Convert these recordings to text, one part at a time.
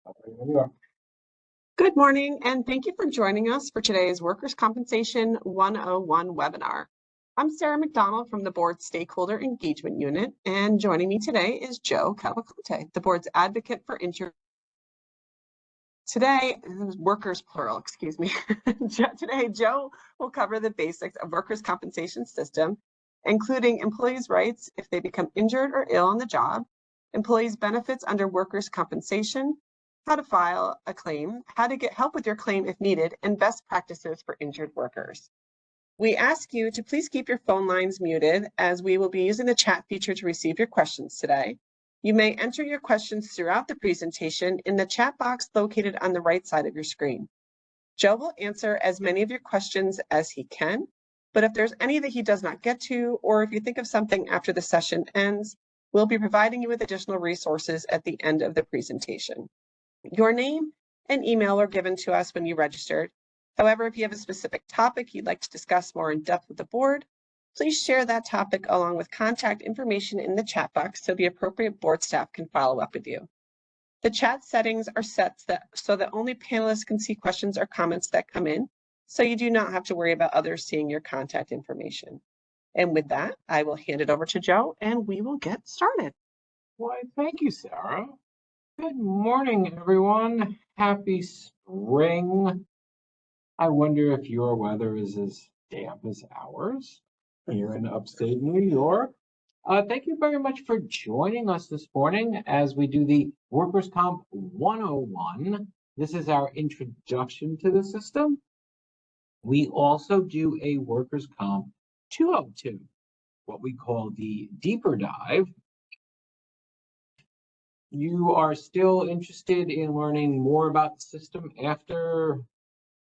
When you are. Good morning, and thank you for joining us for today's Workers' Compensation 101 webinar. I'm Sarah McDonald from the Board Stakeholder Engagement Unit, and joining me today is Joe Cavalcante, the Board's advocate for injured. Today, workers plural, excuse me. Today, Joe will cover the basics of workers' compensation system, including employees' rights if they become injured or ill on the job, employees' benefits under workers' compensation, how to file a claim, how to get help with your claim if needed, and best practices for injured workers. We ask you to please keep your phone lines muted as we will be using the chat feature to receive your questions today. You may enter your questions throughout the presentation in the chat box located on the right side of your screen. Joe will answer as many of your questions as he can, but if there's any that he does not get to, or if you think of something after the session ends, we'll be providing you with additional resources at the end of the presentation. Your name and email were given to us when you registered. However, if you have a specific topic you'd like to discuss more in depth with the board, please share that topic along with contact information in the chat box so the appropriate board staff can follow up with you. The chat settings are set so that only panelists can see questions or comments that come in, so you do not have to worry about others seeing your contact information. And with that, I will hand it over to Joe and we will get started. Why, thank you, Sarah. Good morning, everyone. Happy spring. I wonder if your weather is as damp as ours here in upstate New York. Thank you very much for joining us this morning as we do the Workers' Comp 101. This is our introduction to the system. We also do a Workers' Comp 202, what we call the deeper dive. You are still interested in learning more about the system after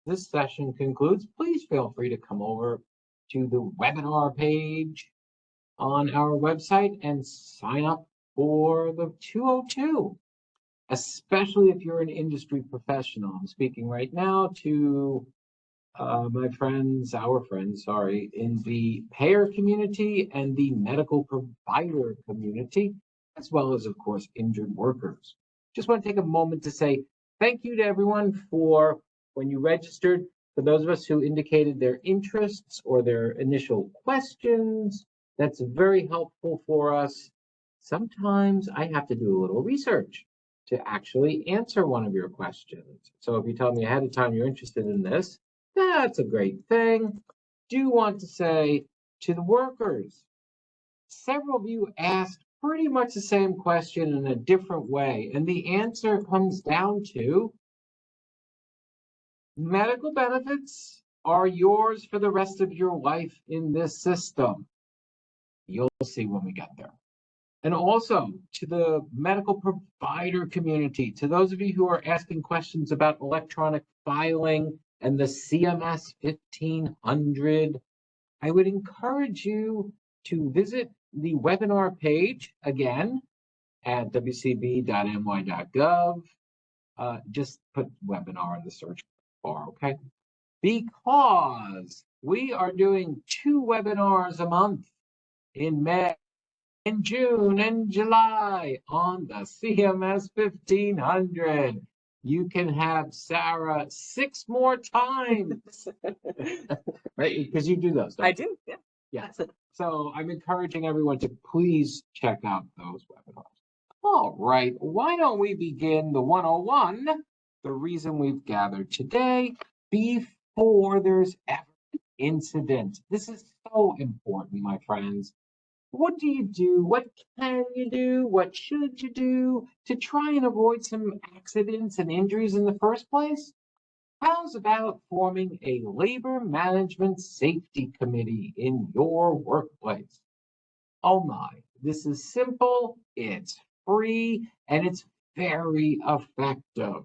this session concludes, please feel free to come over to the webinar page on our website and sign up for the 202, especially if you're an industry professional. I'm speaking right now to our friends, in the payer community and the medical provider community, as well as, of course, injured workers. Just want to take a moment to say thank you to everyone for when you registered. For those of us who indicated their interests or their initial questions, that's very helpful for us. Sometimes I have to do a little research to actually answer one of your questions. So if you tell me ahead of time you're interested in this, that's a great thing. Do want to say to the workers, several of you asked pretty much the same question in a different way, and the answer comes down to medical benefits are yours for the rest of your life in this system. You'll see when we get there. And also to the medical provider community, to those of you who are asking questions about electronic filing and the CMS 1500, I would encourage you to visit the webinar page again at wcb.ny.gov. Just put webinar in the search bar, okay? Because we are doing 2 webinars a month in May, in June, and July on the CMS 1500. You can have Sarah 6 more times, right? Because you do those. I do, yeah. Yeah. So I'm encouraging everyone to please check out those webinars. All right, why don't we begin the 101, the reason we've gathered today, before there's ever an incident. This is so important, my friends. What do you do? What can you do? What should you do to try and avoid some accidents and injuries in the first place? How's about forming a labor management safety committee in your workplace? Oh my, this is simple, it's free, and it's very effective.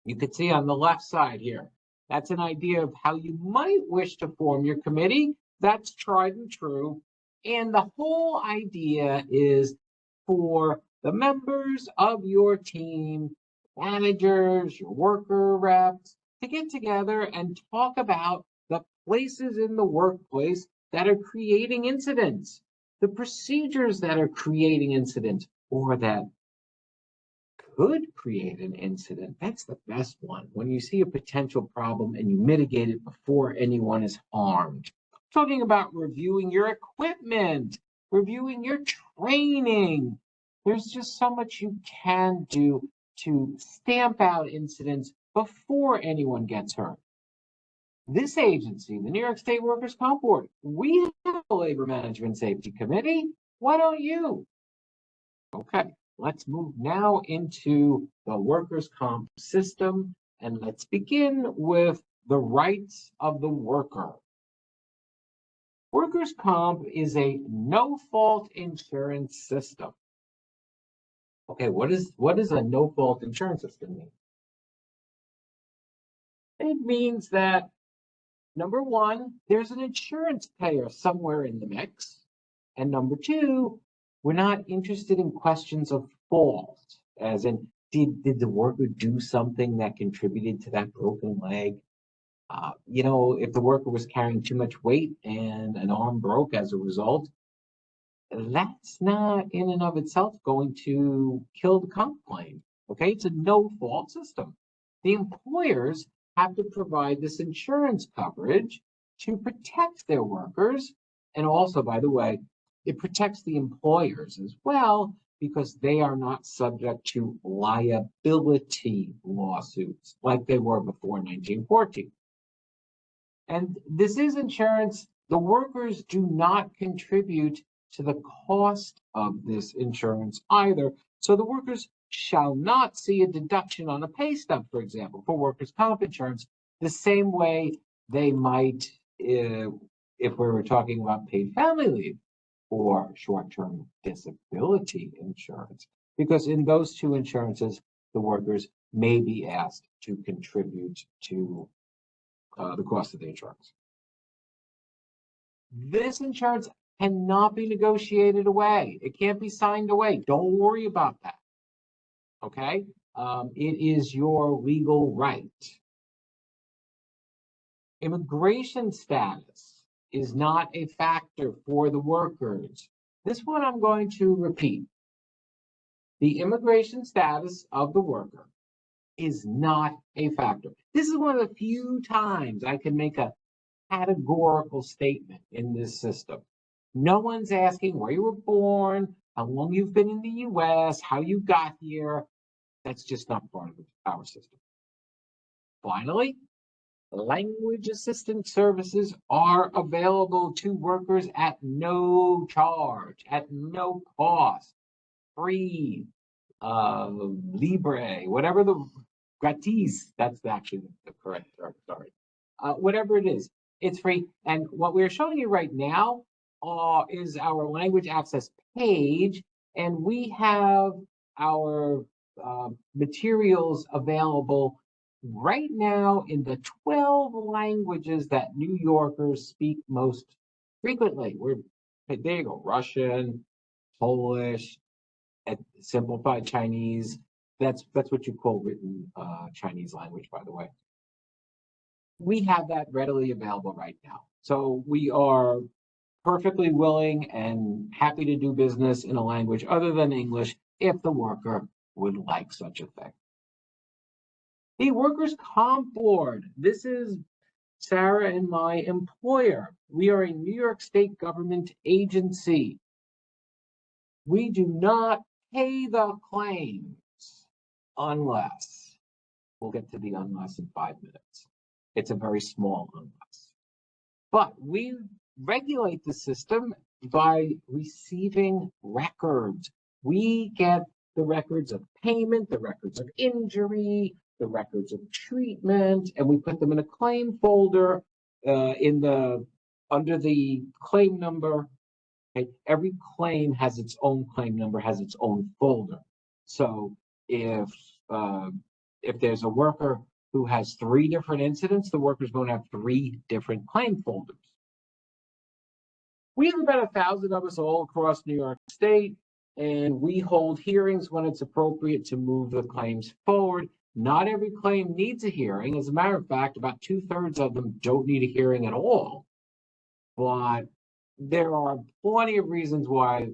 You can see on the left side here, that's an idea of how you might wish to form your committee. That's tried and true. And the whole idea is for the members of your team, managers, your worker reps, to get together and talk about the places in the workplace that are creating incidents, the procedures that are creating incidents, or that could create an incident. That's the best one. When you see a potential problem and you mitigate it before anyone is harmed. Talking about reviewing your equipment, reviewing your training. There's just so much you can do to stamp out incidents before anyone gets hurt. This agency, the New York State Workers' Comp Board, we have a Labor Management Safety Committee. Why don't you? Okay, let's move now into the workers' comp system, and let's begin with the rights of the worker. Workers' comp is a no-fault insurance system. Okay, what does a no-fault insurance system mean? It means that, number one, there's an insurance payer somewhere in the mix. And number two, we're not interested in questions of fault, as in, did the worker do something that contributed to that broken leg? If the worker was carrying too much weight and an arm broke as a result, that's not in and of itself going to kill the comp claim. Okay, it's a no-fault system. The employers have to provide this insurance coverage to protect their workers. And also, by the way, it protects the employers as well because they are not subject to liability lawsuits like they were before 1914. And this is insurance. The workers do not contribute to the cost of this insurance either. So the workers shall not see a deduction on a pay stub, for example, for workers' comp insurance, the same way they might if we were talking about paid family leave or short-term disability insurance, because in those two insurances, the workers may be asked to contribute to the cost of the insurance. This insurance cannot be negotiated away. It can't be signed away. Don't worry about that. Okay? It is your legal right. Immigration status is not a factor for the workers. This one I'm going to repeat. The immigration status of the worker is not a factor. This is one of the few times I can make a categorical statement in this system. No one's asking where you were born, how long you've been in the US, how you got here. That's just not part of our system. Finally, language assistance services are available to workers at no charge, at no cost, free, libre, whatever the gratis, that's actually the correct term, sorry. Whatever it is, it's free. And what we're showing you right now is our language access page, and we have our materials available right now in the 12 languages that New Yorkers speak most frequently. There you go, Russian, Polish, simplified Chinese. That's what you call written Chinese language, by the way. We have that readily available right now. So we are perfectly willing and happy to do business in a language other than English if the worker would like such a thing. The Workers' Comp Board. This is Sarah and my employer. We are a New York State government agency. We do not pay the claims unless, we'll get to the unless in 5 minutes. It's a very small unless. But we regulate the system by receiving records. We get the records of payment, the records of injury, the records of treatment, and we put them in a claim folder under the claim number. Okay? Every claim has its own claim number, has its own folder. So if there's a worker who has 3 different incidents, the worker's going to have 3 different claim folders. We have about 1,000 of us all across New York State, and we hold hearings when it's appropriate to move the claims forward. Not every claim needs a hearing. As a matter of fact, about 2/3 of them don't need a hearing at all. But there are plenty of reasons why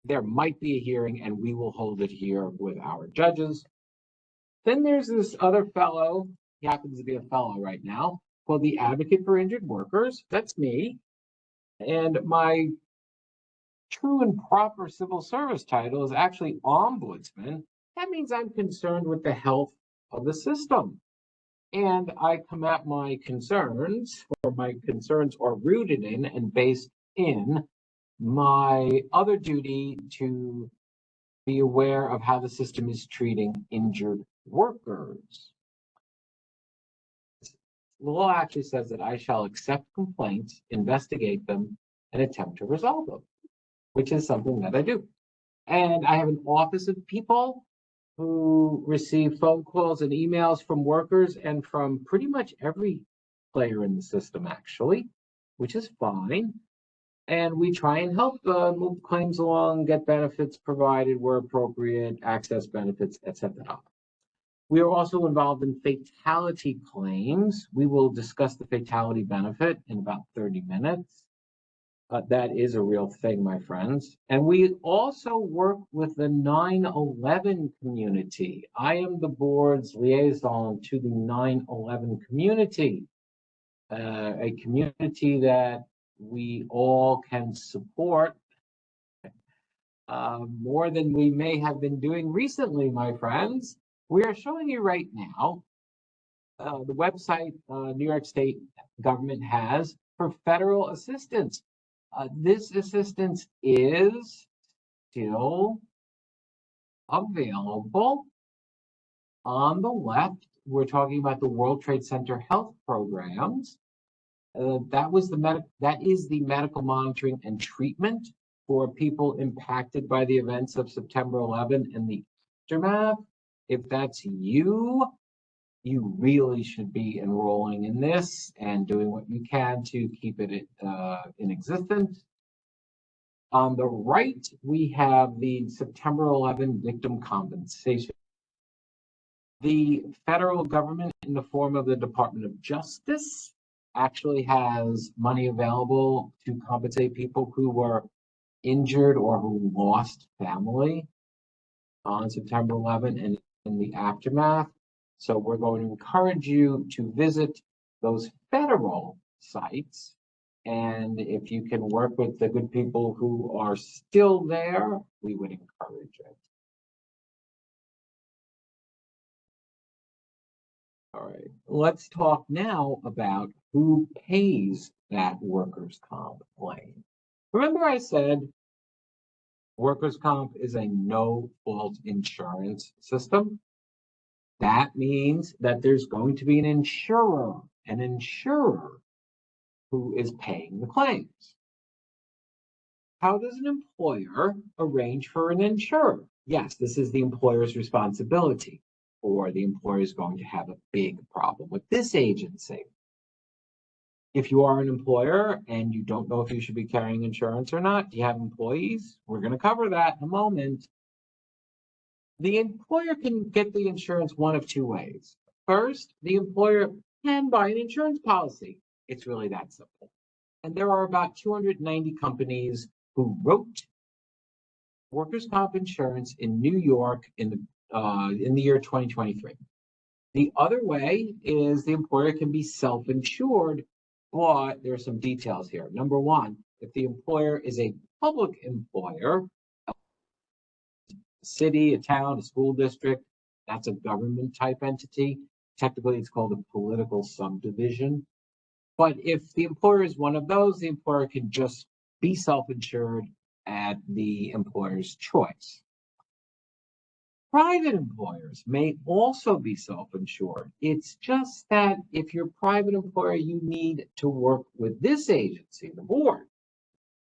there might be a hearing and we will hold it here with our judges. Then there's this other fellow, he happens to be a fellow right now, called the Advocate for Injured Workers. That's me. And my true and proper civil service title is actually ombudsman. That means I'm concerned with the health of the system. And I come at my concerns are rooted in and based in my other duty to be aware of how the system is treating injured workers. The law actually says that I shall accept complaints, investigate them, and attempt to resolve them, which is something that I do. And I have an office of people who receive phone calls and emails from workers and from pretty much every player in the system, actually, which is fine. And we try and help move claims along, get benefits provided where appropriate, access benefits, etc. We are also involved in fatality claims. We will discuss the fatality benefit in about 30 minutes. That is a real thing, my friends. And we also work with the 9/11 community. I am the board's liaison to the 9/11 community, a community that we all can support more than we may have been doing recently, my friends. We are showing you right now the website New York State government has for federal assistance. This assistance is still available. On the left, we're talking about the World Trade Center health programs. That is the medical monitoring and treatment for people impacted by the events of September 11 and the aftermath. If that's you, you really should be enrolling in this and doing what you can to keep it in existence. On the right, we have the September 11 victim compensation. The federal government, in the form of the Department of Justice, actually has money available to compensate people who were injured or who lost family on September 11 and in the aftermath. So we're going to encourage you to visit those federal sites. And if you can work with the good people who are still there, we would encourage it. All right, let's talk now about who pays that workers' comp claim. Remember I said workers' comp is a no-fault insurance system? That means that there's going to be an insurer who is paying the claims. How does an employer arrange for an insurer? Yes, this is the employer's responsibility, or the employer is going to have a big problem with this agency. If you are an employer and you don't know if you should be carrying insurance or not, do you have employees? We're going to cover that in a moment. The employer can get the insurance one of two ways. First, the employer can buy an insurance policy. It's really that simple. And there are about 290 companies who wrote workers' comp insurance in New York in the year 2023. The other way is the employer can be self-insured, but there are some details here. Number one, if the employer is a public employer, a city, a town, a school district, that's a government type entity. Technically, it's called a political subdivision. But if the employer is one of those, the employer can just be self-insured at the employer's choice. Private employers may also be self-insured. It's just that if you're a private employer, you need to work with this agency, the board,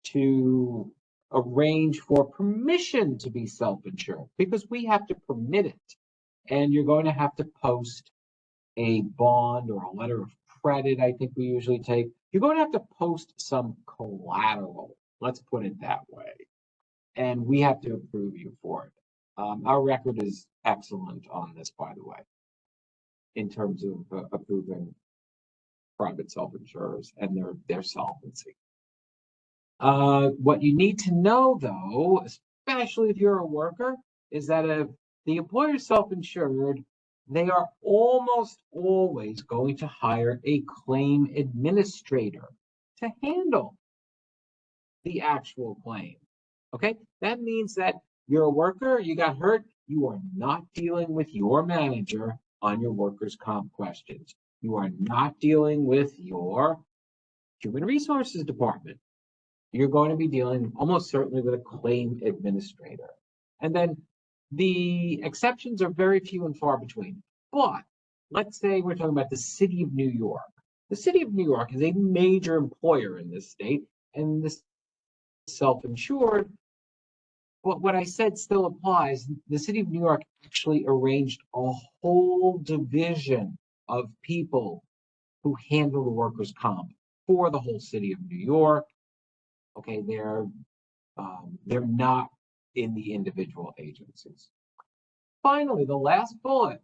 to arrange for permission to be self-insured, because we have to permit it. And you're going to have to post a bond or a letter of credit, I think we usually take. You're going to have to post some collateral, let's put it that way. And we have to approve you for it. Our record is excellent on this, by the way, in terms of approving private self-insurers and their solvency. What you need to know, though, especially if you're a worker, is that if the employer is self-insured, they are almost always going to hire a claim administrator to handle the actual claim. Okay, that means that you're a worker, you got hurt, you are not dealing with your manager on your workers' comp questions. You are not dealing with your human resources department. You're going to be dealing almost certainly with a claim administrator. And then the exceptions are very few and far between. But let's say we're talking about the city of New York. The city of New York is a major employer in this state, and this self-insured. But what I said still applies. The city of New York actually arranged a whole division of people who handle the workers' comp for the whole city of New York. Okay, they're not in the individual agencies. Finally, the last bullet.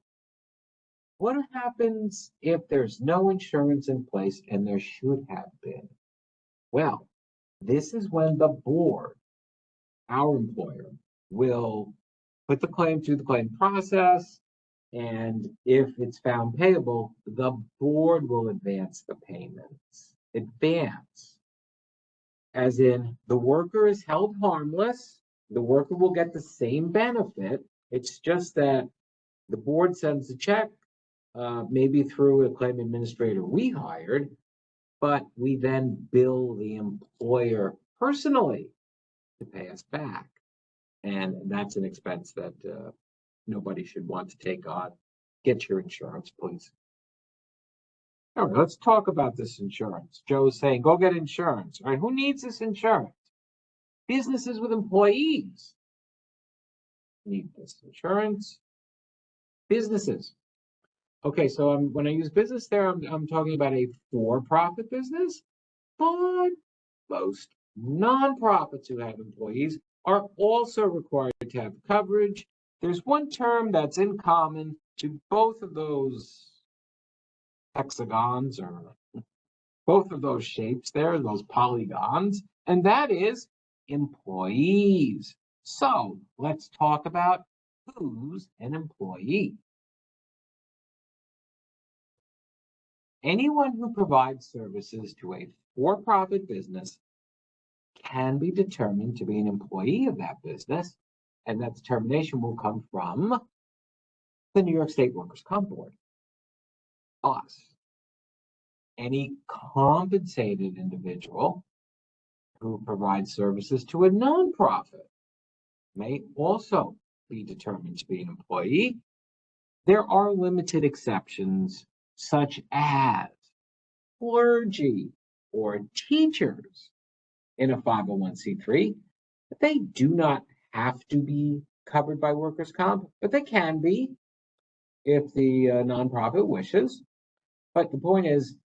What happens if there's no insurance in place and there should have been? Well, this is when the board, our employer, will put the claim through the claim process, and if it's found payable, the board will advance the payments. Advance, as in the worker is held harmless, the worker will get the same benefit. It's just that the board sends a check, maybe through a claim administrator we hired, but we then bill the employer personally to pay us back. And that's an expense that nobody should want to take on. Get your insurance, please. All right, let's talk about this insurance. Joe is saying, go get insurance. All right, who needs this insurance? Businesses with employees need this insurance. Businesses. Okay, so when I use business there, I'm talking about a for-profit business, but most nonprofits who have employees are also required to have coverage. There's one term that's in common to both of those hexagons, or both of those shapes there, those polygons, and that is employees. So let's talk about who's an employee. Anyone who provides services to a for-profit business can be determined to be an employee of that business, and that determination will come from the New York State Workers' Comp Board. Us. Any compensated individual who provides services to a nonprofit may also be determined to be an employee. There are limited exceptions, such as clergy or teachers in a 501c3. They do not have to be covered by workers' comp, but they can be if the nonprofit wishes. But the point is,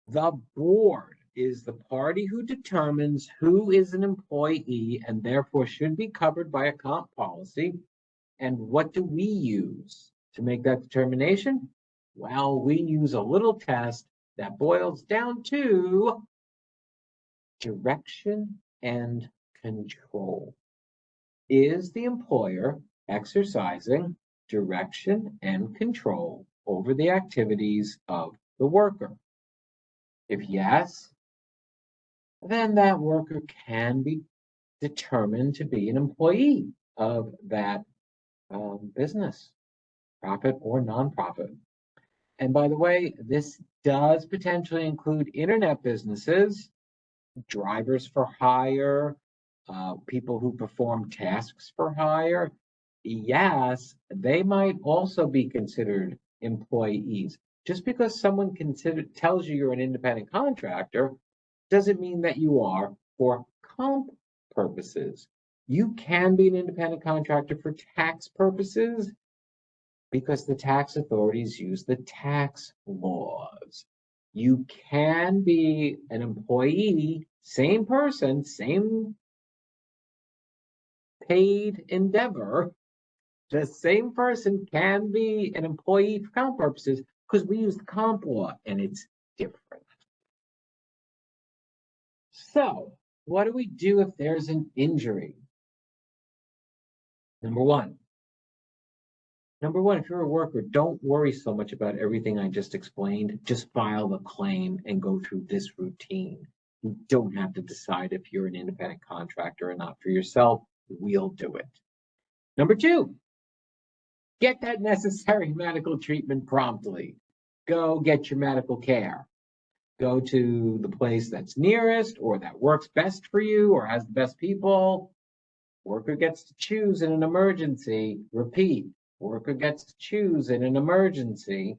the board is the party who determines who is an employee and therefore should be covered by a comp policy. And what do we use to make that determination? Well, we use a little test that boils down to direction and control. Is the employer exercising direction and control over the activities of the worker? If yes, then that worker can be determined to be an employee of that business, profit or nonprofit. And by the way, this does potentially include internet businesses, drivers for hire, people who perform tasks for hire. Yes, they might also be considered employees. Just because someone tells you you're an independent contractor doesn't mean that you are for comp purposes. You can be an independent contractor for tax purposes because the tax authorities use the tax laws. You can be an employee, same person, same paid endeavor. The same person can be an employee for comp purposes because we use the comp law and it's different. So what do we do if there's an injury? Number one, if you're a worker, don't worry so much about everything I just explained. Just file the claim and go through this routine. You don't have to decide if you're an independent contractor or not for yourself. We'll do it. Number two, get that necessary medical treatment promptly. Go get your medical care. Go to the place that's nearest or that works best for you or has the best people. Worker gets to choose in an emergency. Repeat, worker gets to choose in an emergency,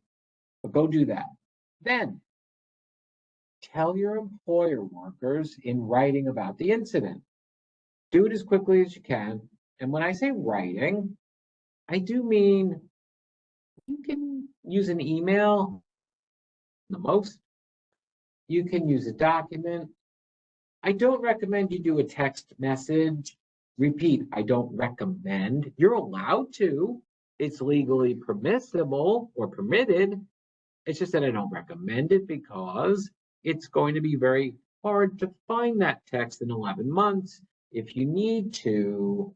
but go do that. Then tell your employer workers in writing about the incident. Do it as quickly as you can. And when I say writing, I do mean you can use an email the most. You can use a document. I don't recommend you do a text message. Repeat, I don't recommend. You're allowed to. It's legally permissible or permitted. It's just that I don't recommend it because it's going to be very hard to find that text in 11 months. If you need to,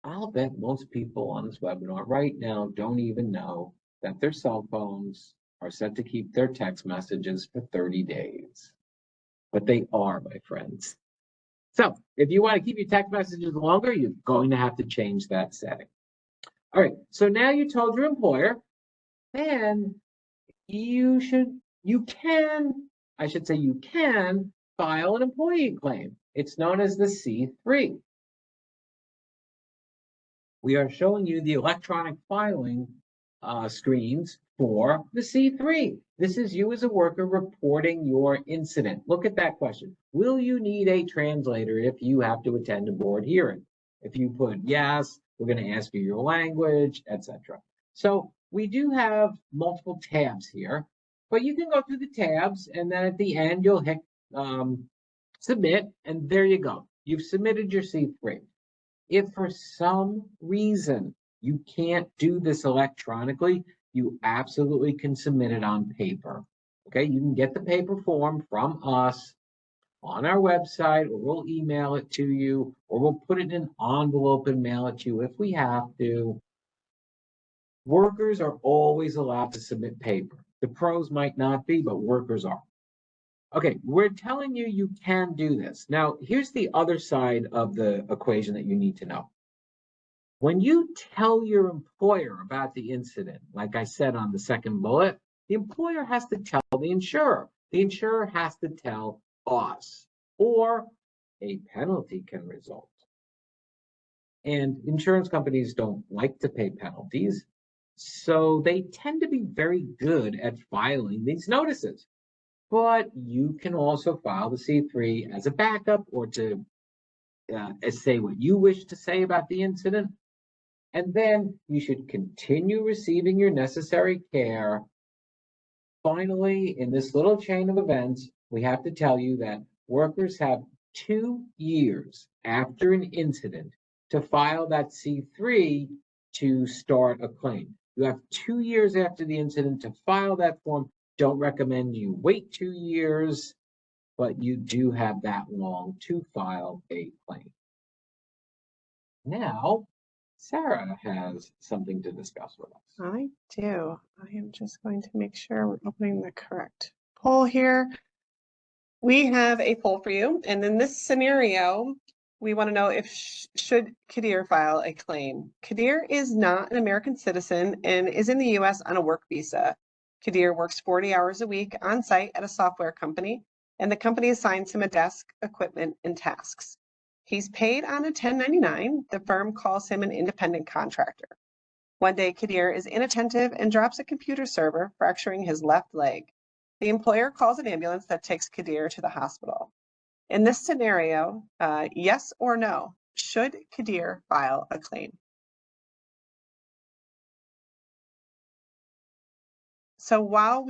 I'll bet most people on this webinar right now don't even know that their cell phones are set to keep their text messages for 30 days. But they are, my friends. So if you want to keep your text messages longer, you're going to have to change that setting. All right, so now you told your employer, and you can file an employee claim. It's known as the C3. We are showing you the electronic filing screens for the C3. This is you as a worker reporting your incident. Look at that question. Will you need a translator if you have to attend a board hearing? If you put yes, we're going to ask you your language, etc. So we do have multiple tabs here, but you can go through the tabs and then at the end you'll hit submit, and there you go. You've submitted your C3. If for some reason you can't do this electronically, you absolutely can submit it on paper. Okay, you can get the paper form from us on our website, or we'll email it to you, or we'll put it in an envelope and mail it to you if we have to. Workers are always allowed to submit paper. The pros might not be, but workers are. Okay, we're telling you you can do this. Now, here's the other side of the equation that you need to know. When you tell your employer about the incident, like I said on the second bullet, the employer has to tell the insurer. The insurer has to tell us, or a penalty can result. And insurance companies don't like to pay penalties, so they tend to be very good at filing these notices. But you can also file the C3 as a backup or to say what you wish to say about the incident. And then you should continue receiving your necessary care. Finally, in this little chain of events, we have to tell you that workers have 2 years after an incident to file that C3 to start a claim. You have 2 years after the incident to file that form. Don't recommend you wait 2 years, but you do have that long to file a claim. Now, Sarah has something to discuss with us. I do. I am just going to make sure we're opening the correct poll here. We have a poll for you, and in this scenario, we want to know if should Kadir file a claim. Kadir is not an American citizen and is in the U.S. on a work visa. Kadir works 40 hours a week on site at a software company, and the company assigns him a desk, equipment, and tasks. He's paid on a 1099. The firm calls him an independent contractor. One day, Kadir is inattentive and drops a computer server, fracturing his left leg. The employer calls an ambulance that takes Kadir to the hospital. In this scenario, yes or no, should Kadir file a claim? So while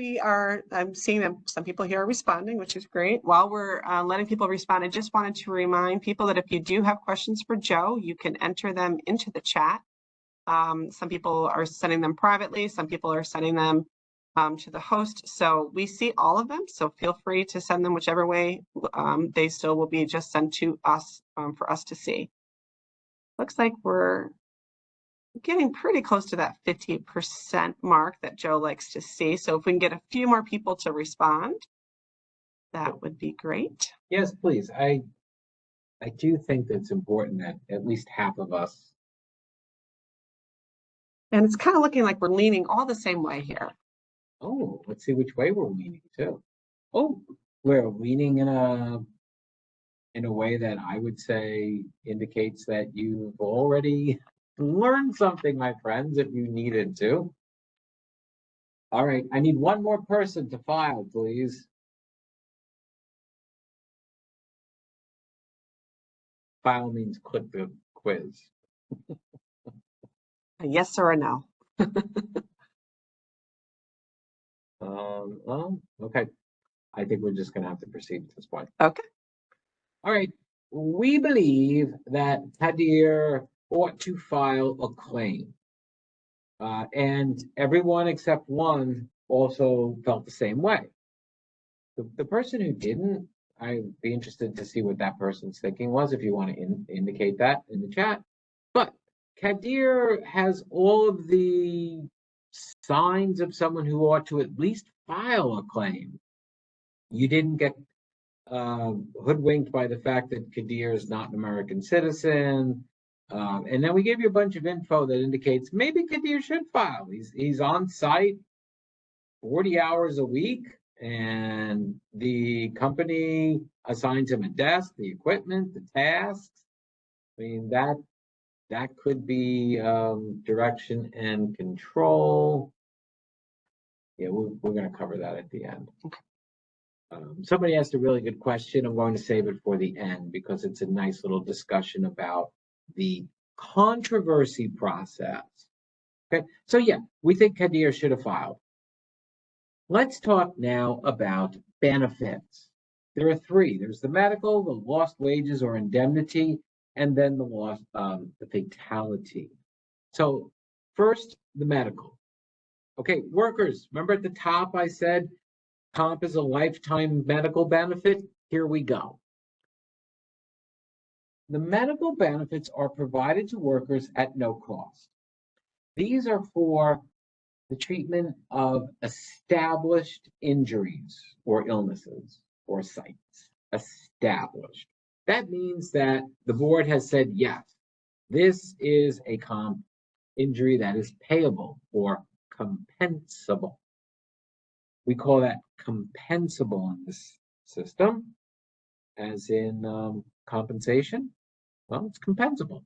I'm seeing that some people here are responding, which is great. While we're letting people respond, I just wanted to remind people that if you do have questions for Joe, you can enter them into the chat. Some people are sending them privately. Some people are sending them to the host. So we see all of them. So feel free to send them whichever way. They still will be just sent to us for us to see. Looks like we're getting pretty close to that 50% mark that Joe likes to see. So if we can get a few more people to respond, that would be great. Yes, please. I do think that it's important that at least half of us. And it's kind of looking like we're leaning all the same way here. Oh, let's see which way we're leaning to. Oh, we're leaning in a way that I would say indicates that you've already learned something, my friends, if you needed to. All right, I need one more person to file, please. File means click the quiz. A yes or a no. Oh, okay. I think we're just gonna have to proceed at this point. Okay. All right. We believe that Kadir ought to file a claim. And everyone except one also felt the same way. The person who didn't, I'd be interested to see what that person's thinking was, if you want to indicate that in the chat. But Kadir has all of the signs of someone who ought to at least file a claim. You didn't get hoodwinked by the fact that Kadir is not an American citizen. And then we gave you a bunch of info that indicates maybe Kadir should file. He's on site 40 hours a week, and the company assigns him a desk, the equipment, the tasks. I mean, that could be direction and control. Yeah, we're going to cover that at the end. Okay. Somebody asked a really good question. I'm going to save it for the end because it's a nice little discussion about the controversy process. Okay, so yeah, we think Kadir should have filed. Let's talk now about benefits. There are three. There's the medical, the lost wages or indemnity, and then the fatality. So first, the medical. Okay, workers, remember at the top I said comp is a lifetime medical benefit? Here we go. The medical benefits are provided to workers at no cost. These are for the treatment of established injuries or illnesses or sites. Established. That means that the board has said, yes, this is a comp injury that is payable or compensable. We call that compensable in this system, as in compensation. Well, it's compensable.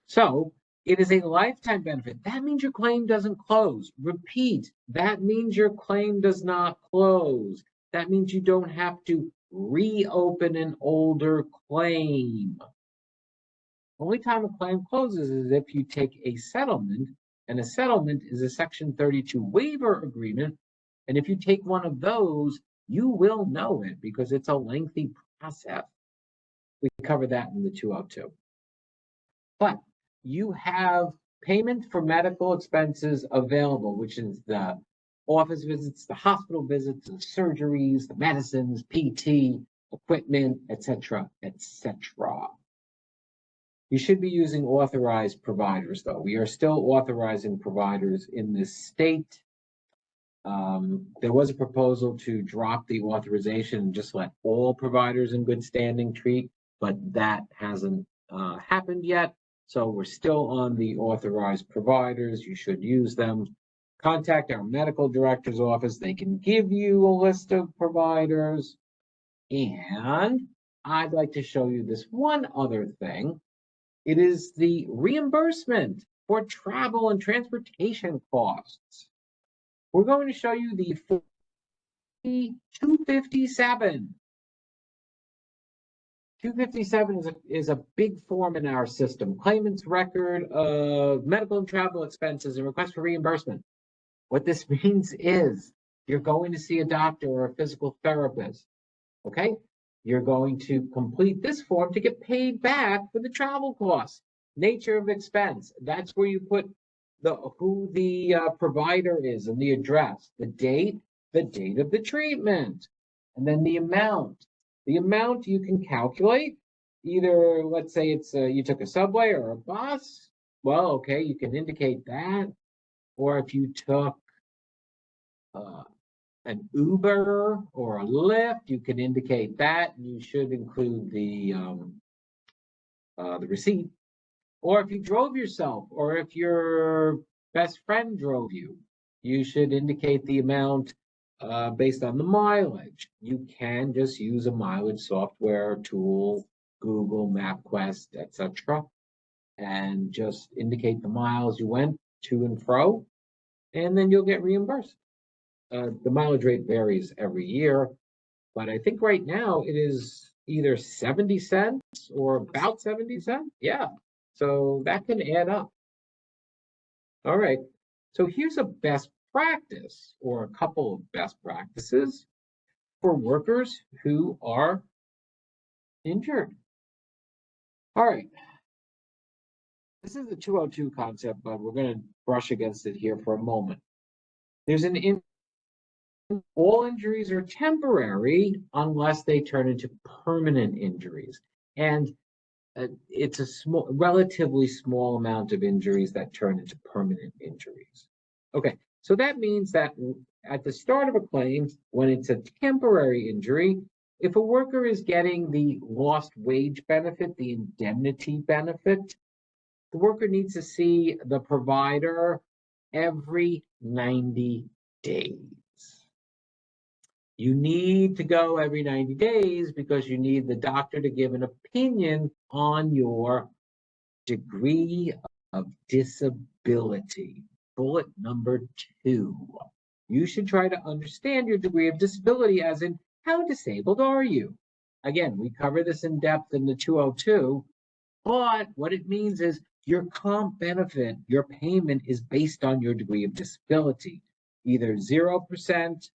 So it is a lifetime benefit. That means your claim doesn't close. Repeat, that means your claim does not close. That means you don't have to reopen an older claim. Only time a claim closes is if you take a settlement, and a settlement is a Section 32 waiver agreement. And if you take one of those, you will know it because it's a lengthy process. We cover that in the 202. But you have payment for medical expenses available, which is the office visits, the hospital visits, the surgeries, the medicines, PT, equipment, etc., etc. You should be using authorized providers, though. We are still authorizing providers in this state. There was a proposal to drop the authorization and just let all providers in good standing treat, but that hasn't happened yet. So we're still on the authorized providers. You should use them. Contact our medical director's office. They can give you a list of providers. And I'd like to show you this one other thing. It is the reimbursement for travel and transportation costs. We're going to show you the 257. 257 is a big form in our system. Claimant's record of medical and travel expenses and request for reimbursement. What this means is you're going to see a doctor or a physical therapist, okay? You're going to complete this form to get paid back for the travel costs. Nature of expense, that's where you put who the provider is and the address, the date of the treatment, and then the amount. The amount you can calculate either, let's say it's you took a subway or a bus. Well, okay, you can indicate that. Or if you took uh, an Uber or a Lyft, you can indicate that. And you should include the receipt. Or if you drove yourself, or if your best friend drove you, you should indicate the amount based on the mileage. You can just use a mileage software tool, Google, MapQuest, etc., and just indicate the miles you went to and fro, and then you'll get reimbursed. The mileage rate varies every year, but I think right now it is either 70 cents or about 70 cents. Yeah. So that can add up. All right. So here's a best practice or a couple of best practices for workers who are injured. All right. This is the 202 concept, but we're going to brush against it here for a moment. There's all injuries are temporary unless they turn into permanent injuries. And it's a relatively small amount of injuries that turn into permanent injuries. Okay, so that means that at the start of a claim, when it's a temporary injury, if a worker is getting the lost wage benefit, the indemnity benefit, the worker needs to see the provider every 90 days. You need to go every 90 days because you need the doctor to give an opinion on your degree of disability. Bullet number 2. You should try to understand your degree of disability, as in, how disabled are you? Again, we cover this in depth in the 202, but what it means is your comp benefit, your payment is based on your degree of disability. Either 0%,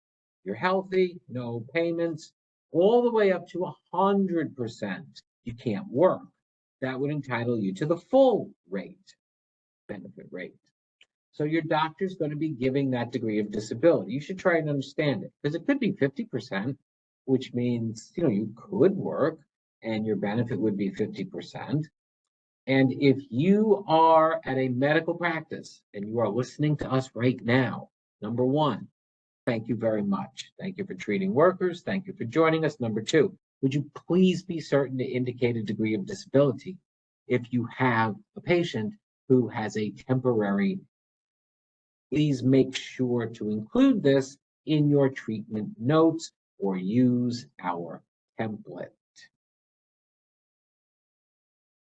you're healthy, no payments, all the way up to 100%, you can't work. That would entitle you to the full rate, benefit rate. So your doctor's going to be giving that degree of disability. You should try and understand it, because it could be 50%, which means, you could work and your benefit would be 50%. And if you are at a medical practice and you are listening to us right now, number 1, thank you very much. Thank you for treating workers. Thank you for joining us. Number 2, would you please be certain to indicate a degree of disability if you have a patient who has a temporary. Please make sure to include this in your treatment notes or use our template.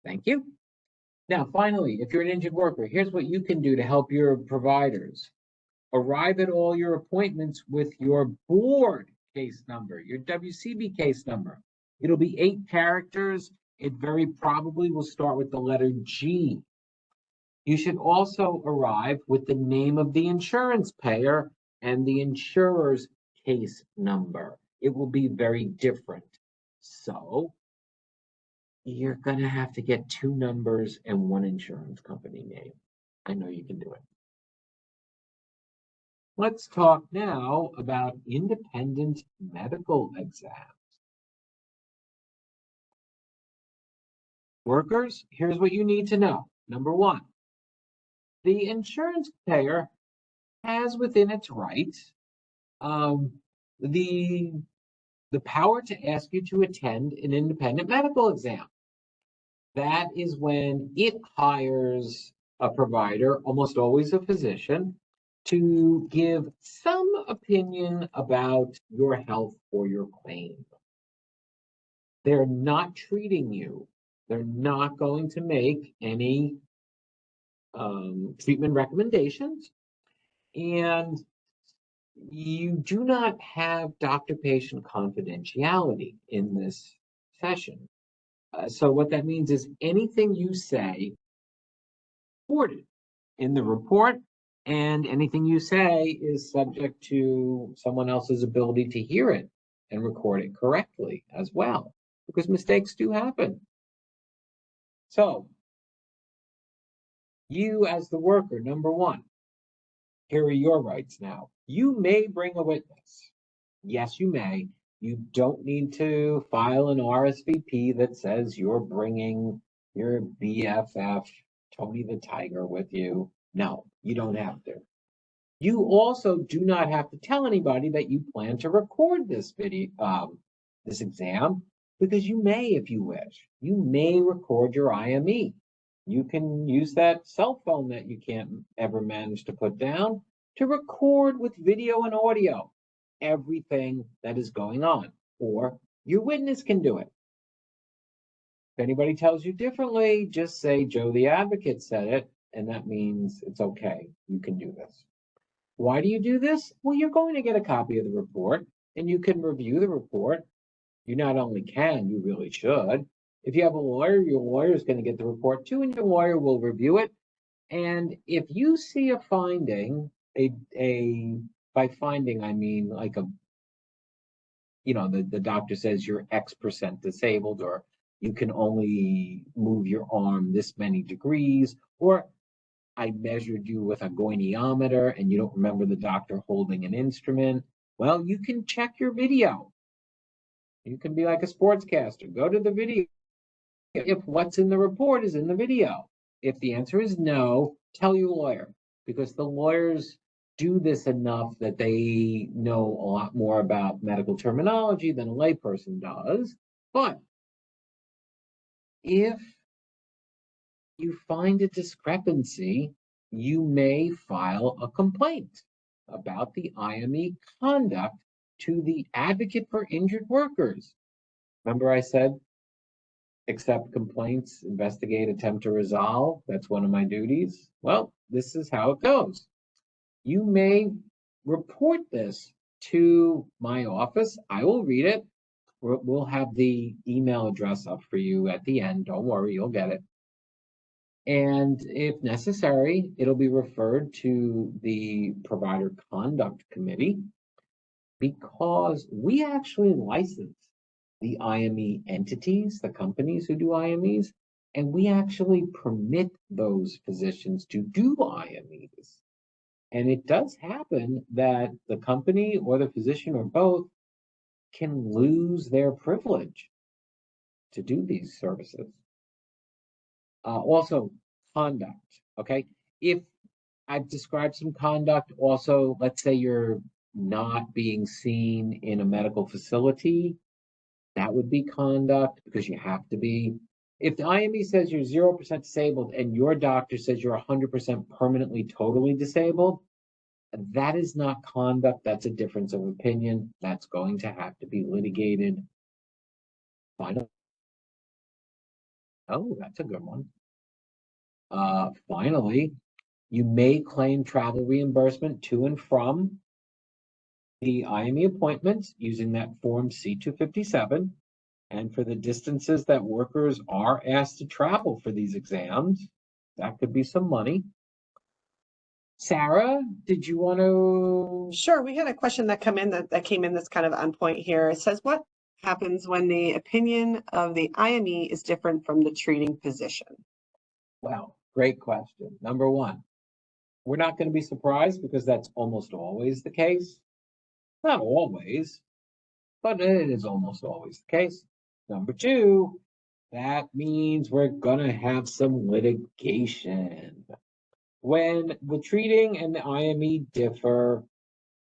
Thank you. Now, finally, if you're an injured worker, here's what you can do to help your providers. Arrive at all your appointments with your board case number, your WCB case number. It'll be 8 characters. It very probably will start with the letter G. You should also arrive with the name of the insurance payer and the insurer's case number. It will be very different. So you're going to have to get 2 numbers and 1 insurance company name. I know you can do it. Let's talk now about independent medical exams. Workers, here's what you need to know. Number 1, the insurance payer has within its rights the power to ask you to attend an independent medical exam. That is when it hires a provider, almost always a physician, to give some opinion about your health or your claim. They're not treating you. They're not going to make any treatment recommendations. And you do not have doctor-patient confidentiality in this session. So what that means is anything you say reported in the report, and anything you say is subject to someone else's ability to hear it and record it correctly as well, because mistakes do happen. So you as the worker, number 1, here are your rights now. You may bring a witness. Yes, you may. You don't need to file an RSVP that says you're bringing your BFF, Tony the Tiger, with you. No, you don't have to. You also do not have to tell anybody that you plan to record this video, this exam, because you may, if you wish, you may record your IME. You can use that cell phone that you can't ever manage to put down to record with video and audio everything that is going on, or your witness can do it. If anybody tells you differently, just say Joe the advocate said it, and that means it's okay. You can do this. Why do you do this? Well, you're going to get a copy of the report and you can review the report. You not only can, you really should. If you have a lawyer, your lawyer is going to get the report too, and your lawyer will review it. And if you see a finding, by finding, I mean like the doctor says you're X% disabled, or you can only move your arm this many degrees, or I measured you with a goniometer and you don't remember the doctor holding an instrument. Well, you can check your video. You can be like a sportscaster. Go to the video. If what's in the report is in the video. If the answer is no, tell your lawyer, because the lawyers do this enough that they know a lot more about medical terminology than a layperson does. But if you find a discrepancy, you may file a complaint about the IME conduct to the Advocate for Injured Workers. Remember I said, accept complaints, investigate, attempt to resolve. That's one of my duties. Well, this is how it goes. You may report this to my office. I will read it. We'll have the email address up for you at the end. Don't worry, you'll get it. And if necessary, it'll be referred to the Provider Conduct Committee, because we actually license the IME entities, the companies who do IMEs, and we actually permit those physicians to do IMEs. And it does happen that the company or the physician or both can lose their privilege to do these services. Also, conduct, okay? If I've described some conduct, also, let's say you're not being seen in a medical facility, that would be conduct because you have to be. If the IME says you're 0% disabled and your doctor says you're 100% permanently, totally disabled, that is not conduct. That's a difference of opinion. That's going to have to be litigated. Finally, oh, that's a good one. Finally, you may claim travel reimbursement to and from the IME appointments using that form C-257. And for the distances that workers are asked to travel for these exams, that could be some money. Sarah, did you want to? Sure, we had a question that came in that's kind of on point here. It says, what happens when the opinion of the IME is different from the treating physician? Well, great question. Number one, we're not going to be surprised because that's almost always the case. Not always, but it is almost always the case. Number two, that means we're going to have some litigation. When the treating and the IME differ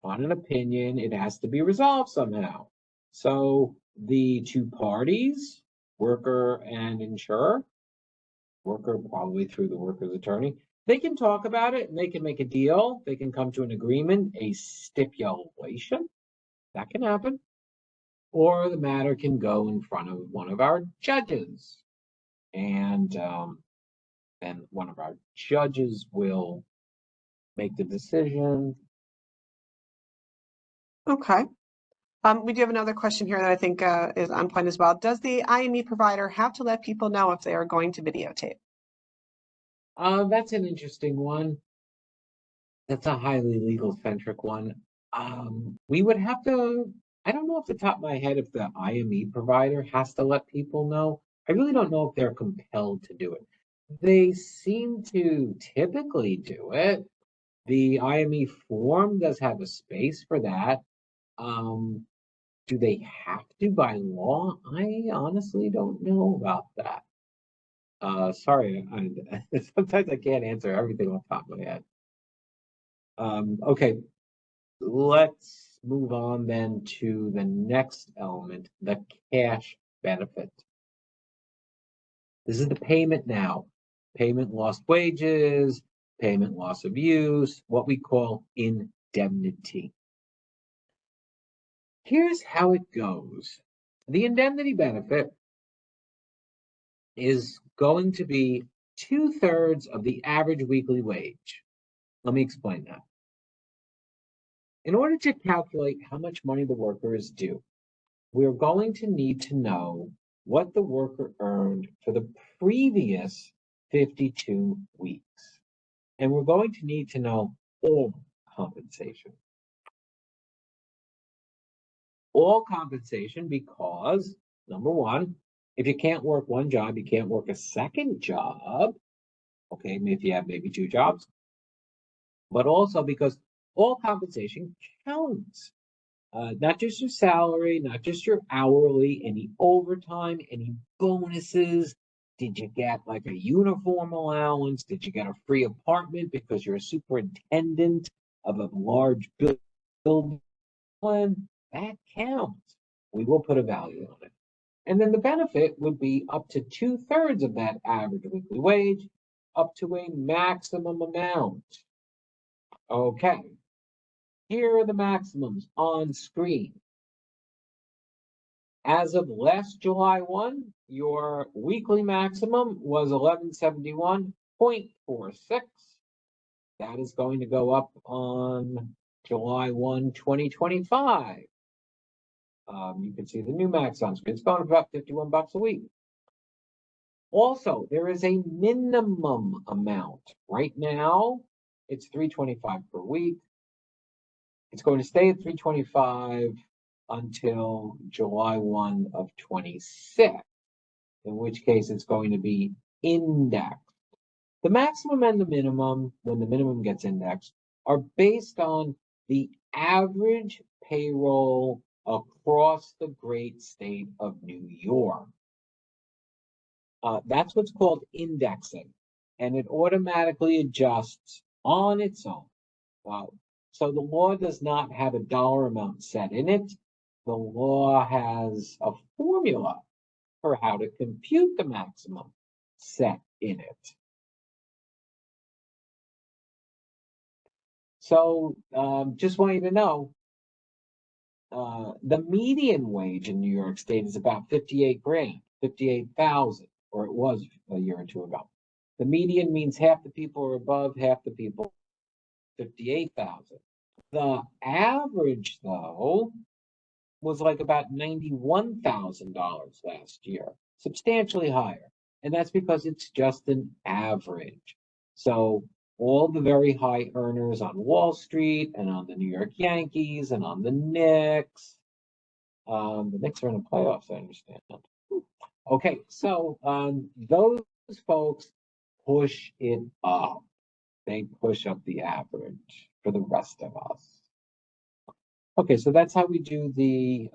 on an opinion, it has to be resolved somehow. So the two parties, worker and insurer, worker probably through the worker's attorney, they can talk about it and they can make a deal. They can come to an agreement, a stipulation. That can happen. Or the matter can go in front of one of our judges. And one of our judges will make the decision. Okay. We do have another question here that I think is on point as well. Does the IME provider have to let people know if they are going to videotape? That's an interesting one. That's a highly legal-centric one. We would have to, I don't know off the top of my head if the IME provider has to let people know. I really don't know if they're compelled to do it. They seem to typically do it. The IME form does have a space for that. Do they have to by law? I honestly don't know about that. Sorry, sometimes I can't answer everything off the top of my head. Okay, let's move on then to the next element, the cash benefit. This is the payment now. Payment lost wages, payment loss of use, what we call indemnity. Here's how it goes. The indemnity benefit is going to be 2/3 of the average weekly wage. Let me explain that. In order to calculate how much money the worker is due, we're going to need to know what the worker earned for the previous 52 weeks. And we're going to need to know all compensation. All compensation because, number one, if you can't work one job, you can't work a second job. Okay, if you have maybe two jobs. But also because all compensation counts. Not just your salary, not just your hourly, any overtime, any bonuses. Did you get like a uniform allowance? Did you get a free apartment because you're a superintendent of a large building? That counts. We will put a value on it. And then the benefit would be up to 2/3 of that average weekly wage, up to a maximum amount. Okay, here are the maximums on screen. As of last July 1, your weekly maximum was 1171.46. That is going to go up on July 1, 2025. You can see the new max on screen. It's going up about $51 a week. Also, there is a minimum amount. Right now, it's $325 per week. It's going to stay at $325 until July 1 of 26, in which case it's going to be indexed. The maximum and the minimum, when the minimum gets indexed, are based on the average payroll across the great state of New York. That's what's called indexing, and it automatically adjusts on its own. So the law does not have a dollar amount set in it. The law has a formula for how to compute the maximum set in it. So just want you to know, the median wage in New York State is about 58 grand, 58,000, or it was a year or two ago. The median means half the people are above, half the people 58,000. The average, though, was like about $91,000 last year, substantially higher. And that's because it's just an average. So all the very high earners on Wall Street and on the New York Yankees and on the Knicks, the Knicks are in the playoffs, I understand. Okay, so those folks push it up. They push up the average for the rest of us. Okay, so that's how we do the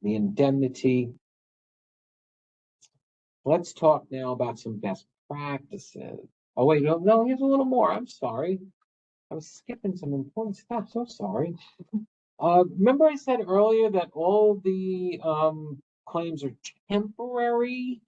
indemnity. Let's talk now about some best practices. Oh wait, no, here's a little more. I'm sorry. I was skipping some important stuff. So sorry. Remember I said earlier that all the claims are temporary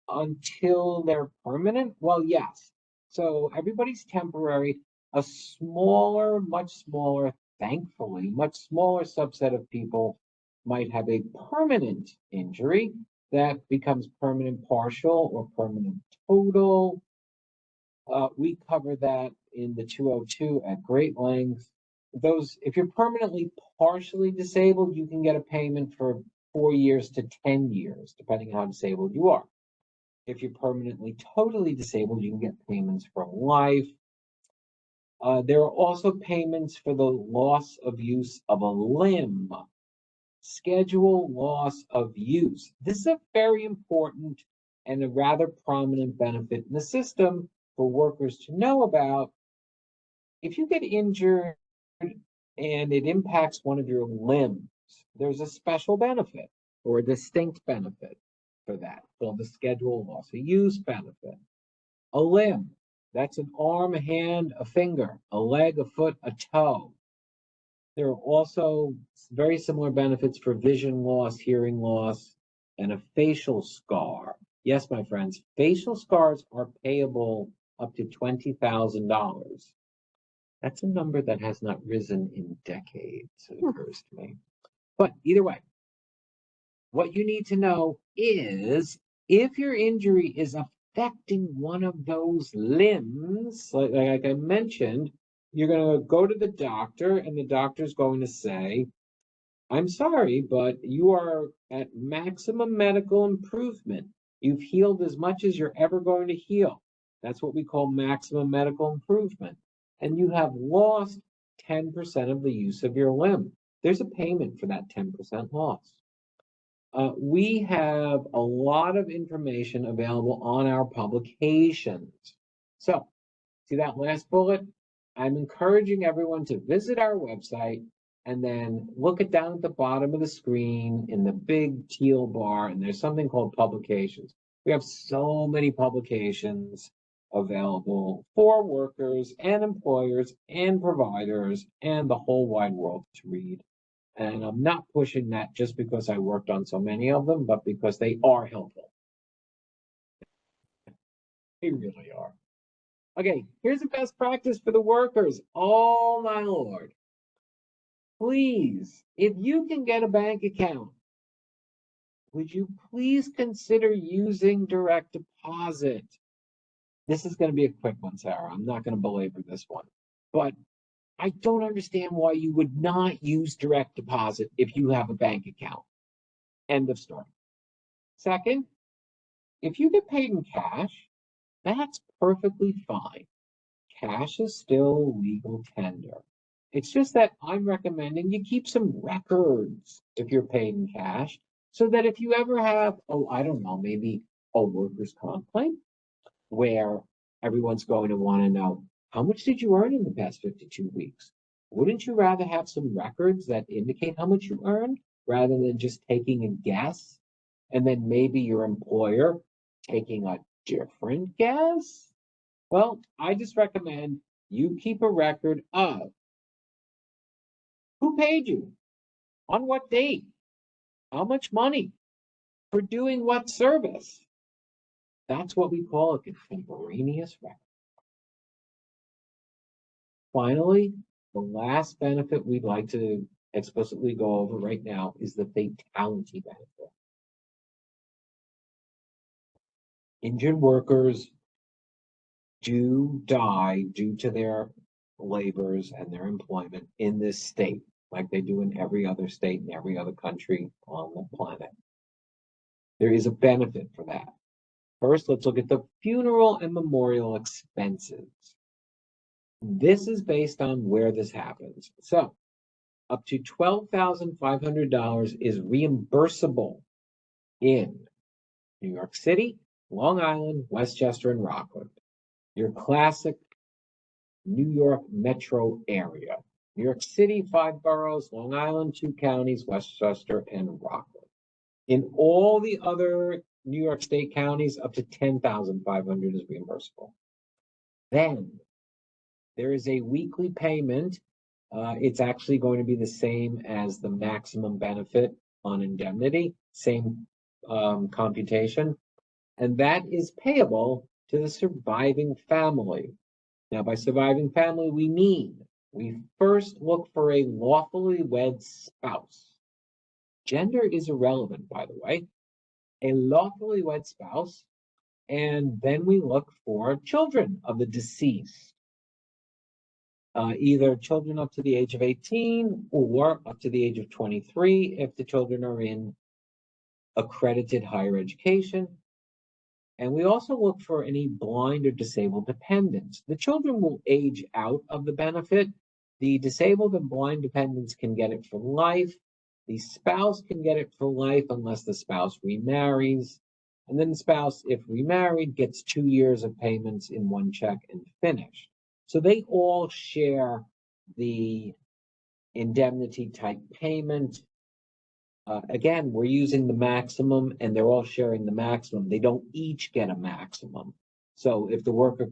until they're permanent? Well, yes. So everybody's temporary. A smaller, much smaller, thankfully, much smaller subset of people might have a permanent injury that becomes permanent partial or permanent total. We cover that in the 202 at great length. If you're permanently partially disabled, you can get a payment for 4 years to 10 years, depending on how disabled you are. If you're permanently totally disabled, you can get payments for life. There are also payments for the loss of use of a limb. Schedule loss of use. This is a very important and a rather prominent benefit in the system for workers to know about. If you get injured and it impacts one of your limbs, there's a special benefit or a distinct benefit for that called the schedule loss of use benefit. A limb, that's an arm, a hand, a finger, a leg, a foot, a toe. There are also very similar benefits for vision loss, hearing loss, and a facial scar. Yes, my friends, facial scars are payable up to $20,000. That's a number that has not risen in decades, it occurs to me. But either way, what you need to know is if your injury is affecting one of those limbs, like I mentioned, you're going to go to the doctor and the doctor's going to say, I'm sorry, but you are at maximum medical improvement. You've healed as much as you're ever going to heal. That's what we call maximum medical improvement. And you have lost 10% of the use of your limb. There's a payment for that 10% loss. We have a lot of information available on our publications. So, see that last bullet? I'm encouraging everyone to visit our website and then look at down at the bottom of the screen in the big teal bar, and there's something called publications. We have so many publications available for workers and employers and providers and the whole wide world to read. And I'm not pushing that just because I worked on so many of them, but because they are helpful. They really are. Okay, here's a best practice for the workers. Oh my Lord. Please, if you can get a bank account, would you please consider using direct deposit? This is going to be a quick one, Sarah. I'm not going to belabor this one. But I don't understand why you would not use direct deposit if you have a bank account. End of story. Second, if you get paid in cash, that's perfectly fine. Cash is still legal tender. It's just that I'm recommending you keep some records if you're paid in cash, so that if you ever have, oh, I don't know, maybe a workers' comp claim where everyone's going to want to know, how much did you earn in the past 52 weeks? Wouldn't you rather have some records that indicate how much you earned rather than just taking a guess and then maybe your employer taking a different guess? Well, I just recommend you keep a record of who paid you, on what date, how much money, for doing what service. That's what we call a contemporaneous record. Finally, the last benefit we'd like to explicitly go over right now is the fatality benefit. Injured workers do die due to their labors and their employment in this state, like they do in every other state and every other country on the planet. There is a benefit for that. First, let's look at the funeral and memorial expenses. This is based on where this happens. So, up to $12,500 is reimbursable in New York City, Long Island, Westchester, and Rockland. Your classic New York metro area. New York City, 5 boroughs, Long Island, 2 counties, Westchester, and Rockland. In all the other New York State counties, up to $10,500 is reimbursable. Then there is a weekly payment. It's actually going to be the same as the maximum benefit on indemnity, same computation, and that is payable to the surviving family. Now, by surviving family, we first look for a lawfully wed spouse. Gender is irrelevant, by the way. A lawfully wed spouse, and then we look for children of the deceased. Either children up to the age of 18 or up to the age of 23 if the children are in accredited higher education. And we also look for any blind or disabled dependents. The children will age out of the benefit. The disabled and blind dependents can get it for life. The spouse can get it for life unless the spouse remarries. And then the spouse, if remarried, gets 2 years of payments in one check and finished. So they all share the indemnity type payment Again, we're using the maximum and they're all sharing the maximum. They don't each get a maximum. So if the worker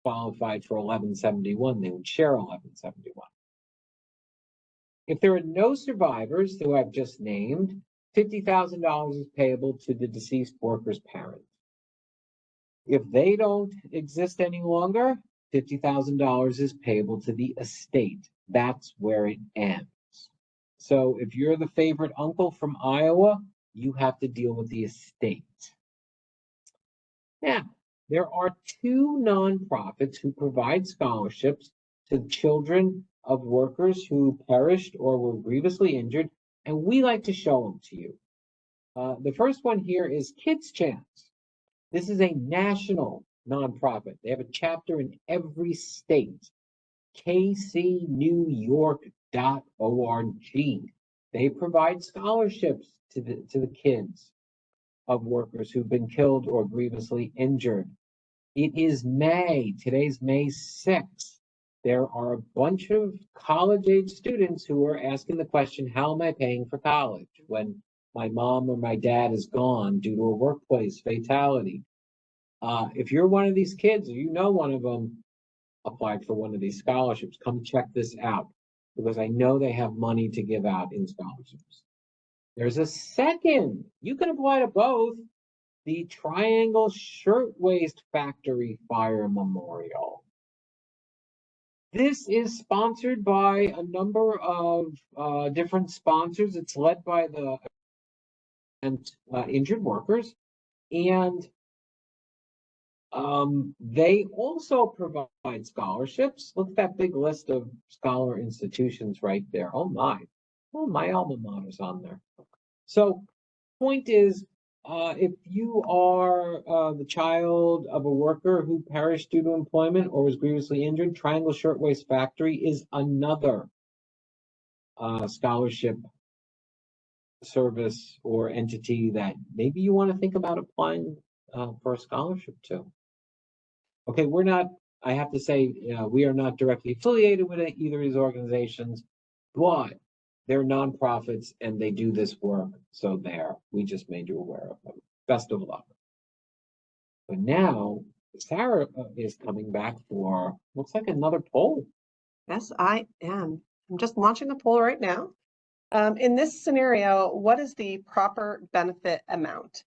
qualified for 1171, they would share 1171. If there are no survivors who I've just named, $50,000 is payable to the deceased worker's parent. If they don't exist any longer, $50,000 is payable to the estate. That's where it ends. So if you're the favorite uncle from Iowa, you have to deal with the estate. Now, there are two nonprofits who provide scholarships to children of workers who perished or were grievously injured, and we like to show them to you. The first one here is Kids Chance. This is a national nonprofit. They have a chapter in every state. kcnewyork.org. They provide scholarships to the kids of workers who've been killed or grievously injured. It is May. Today's May 6th. There are a bunch of college-age students who are asking the question, how am I paying for college when my mom or my dad is gone due to a workplace fatality? If you're one of these kids, or you know one of them applied for one of these scholarships, come check this out, because I know they have money to give out in scholarships. There's a second. You can apply to both. The Triangle Shirtwaist Factory Fire Memorial. This is sponsored by a number of different sponsors. It's led by the injured workers, and they also provide scholarships. Look at that big list of scholar institutions right there. Oh, my alma mater's on there. So, point is, if you are the child of a worker who perished due to employment or was grievously injured, Triangle Shirtwaist Factory is another scholarship service or entity that maybe you want to think about applying for a scholarship to. Okay, I have to say, we are not directly affiliated with either of these organizations, but they're nonprofits and they do this work. So we just made you aware of them. Best of luck. But now Sarah is coming back for, looks like another poll. Yes, I am. I'm just launching the poll right now. In this scenario, what is the proper benefit amount?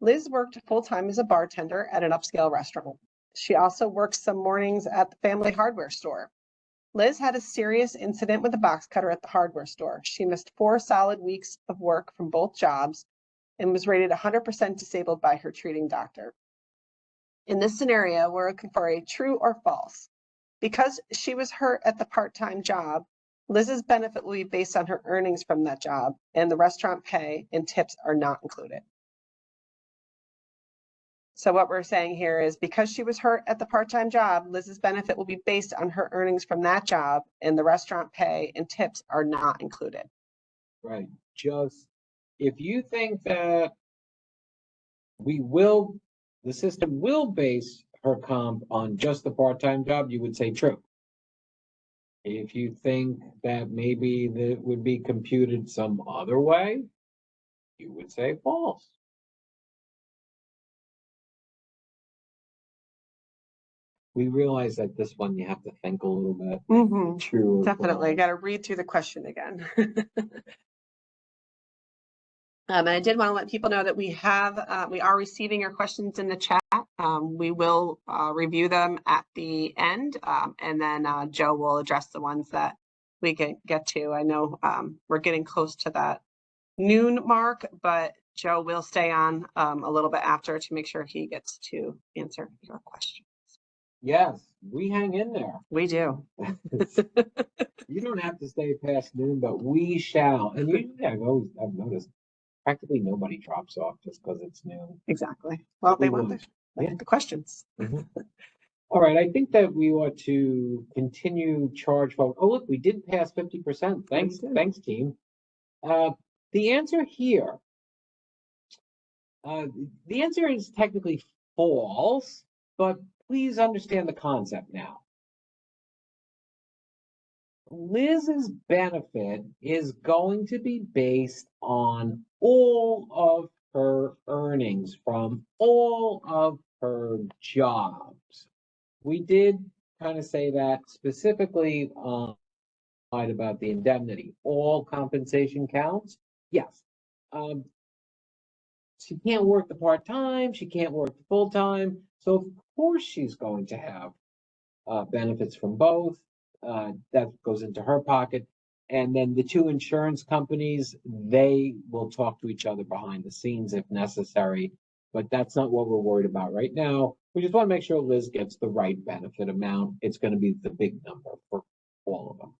Liz worked full-time as a bartender at an upscale restaurant. She also works some mornings at the family hardware store. Liz had a serious incident with a box cutter at the hardware store. She missed 4 solid weeks of work from both jobs and was rated 100% disabled by her treating doctor. In this scenario, we're looking for a true or false. Because she was hurt at the part-time job, Liz's benefit will be based on her earnings from that job, and the restaurant pay and tips are not included. So what we're saying here is because she was hurt at the part-time job, Liz's benefit will be based on her earnings from that job, and the restaurant pay and tips are not included. Right. Just if you think that the system will base her comp on just the part-time job, you would say true. If you think that maybe that would be computed some other way, you would say false. We realize that this one you have to think a little bit. True. Definitely. Got to read through the question again. And I did want to let people know that we are receiving your questions in the chat. We will review them at the end, and then Joe will address the ones that we can get to. I know we're getting close to that noon mark, but Joe will stay on a little bit after to make sure he gets to answer your questions. Yes, we hang in there. We do. You don't have to stay past noon, but we shall. And usually I've noticed practically nobody drops off just because it's noon. Exactly. Well, they want the questions. All right, I think that we ought to continue charge forward. Oh, look, we did pass 50%. Thanks, team. The answer here, the answer is technically false, but please understand the concept now. Liz's benefit is going to be based on all of her earnings from all of her jobs. We did kind of say that specifically about the indemnity. All compensation counts? Yes. Um, she can't work the part-time, she can't work the full-time, so of course she's going to have benefits from both. That goes into her pocket. And then the two insurance companies, they will talk to each other behind the scenes if necessary. But that's not what we're worried about right now. We just want to make sure Liz gets the right benefit amount. It's going to be the big number for all of them.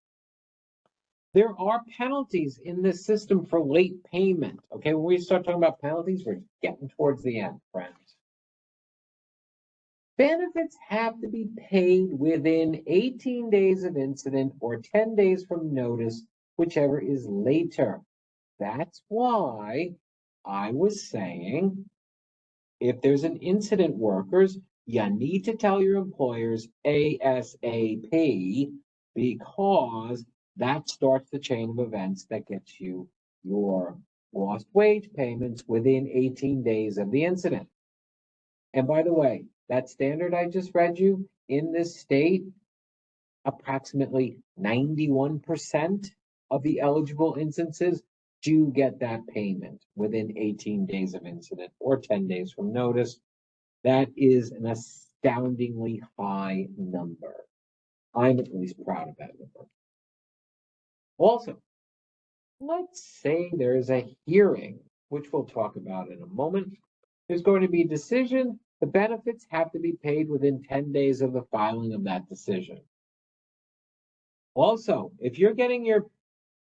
There are penalties in this system for late payment. Okay, when we start talking about penalties, we're getting towards the end, friends. Benefits have to be paid within 18 days of incident or 10 days from notice, whichever is later. That's why I was saying, if there's an incident, workers, you need to tell your employers ASAP, because that starts the chain of events that gets you your lost wage payments within 18 days of the incident. And by the way, that standard I just read you in this state, approximately 91% of the eligible instances do get that payment within 18 days of incident or 10 days from notice. That is an astoundingly high number. I'm at least proud of that number. Also, let's say there's a hearing, which we'll talk about in a moment. There's going to be a decision. The benefits have to be paid within 10 days of the filing of that decision. Also, if you're getting your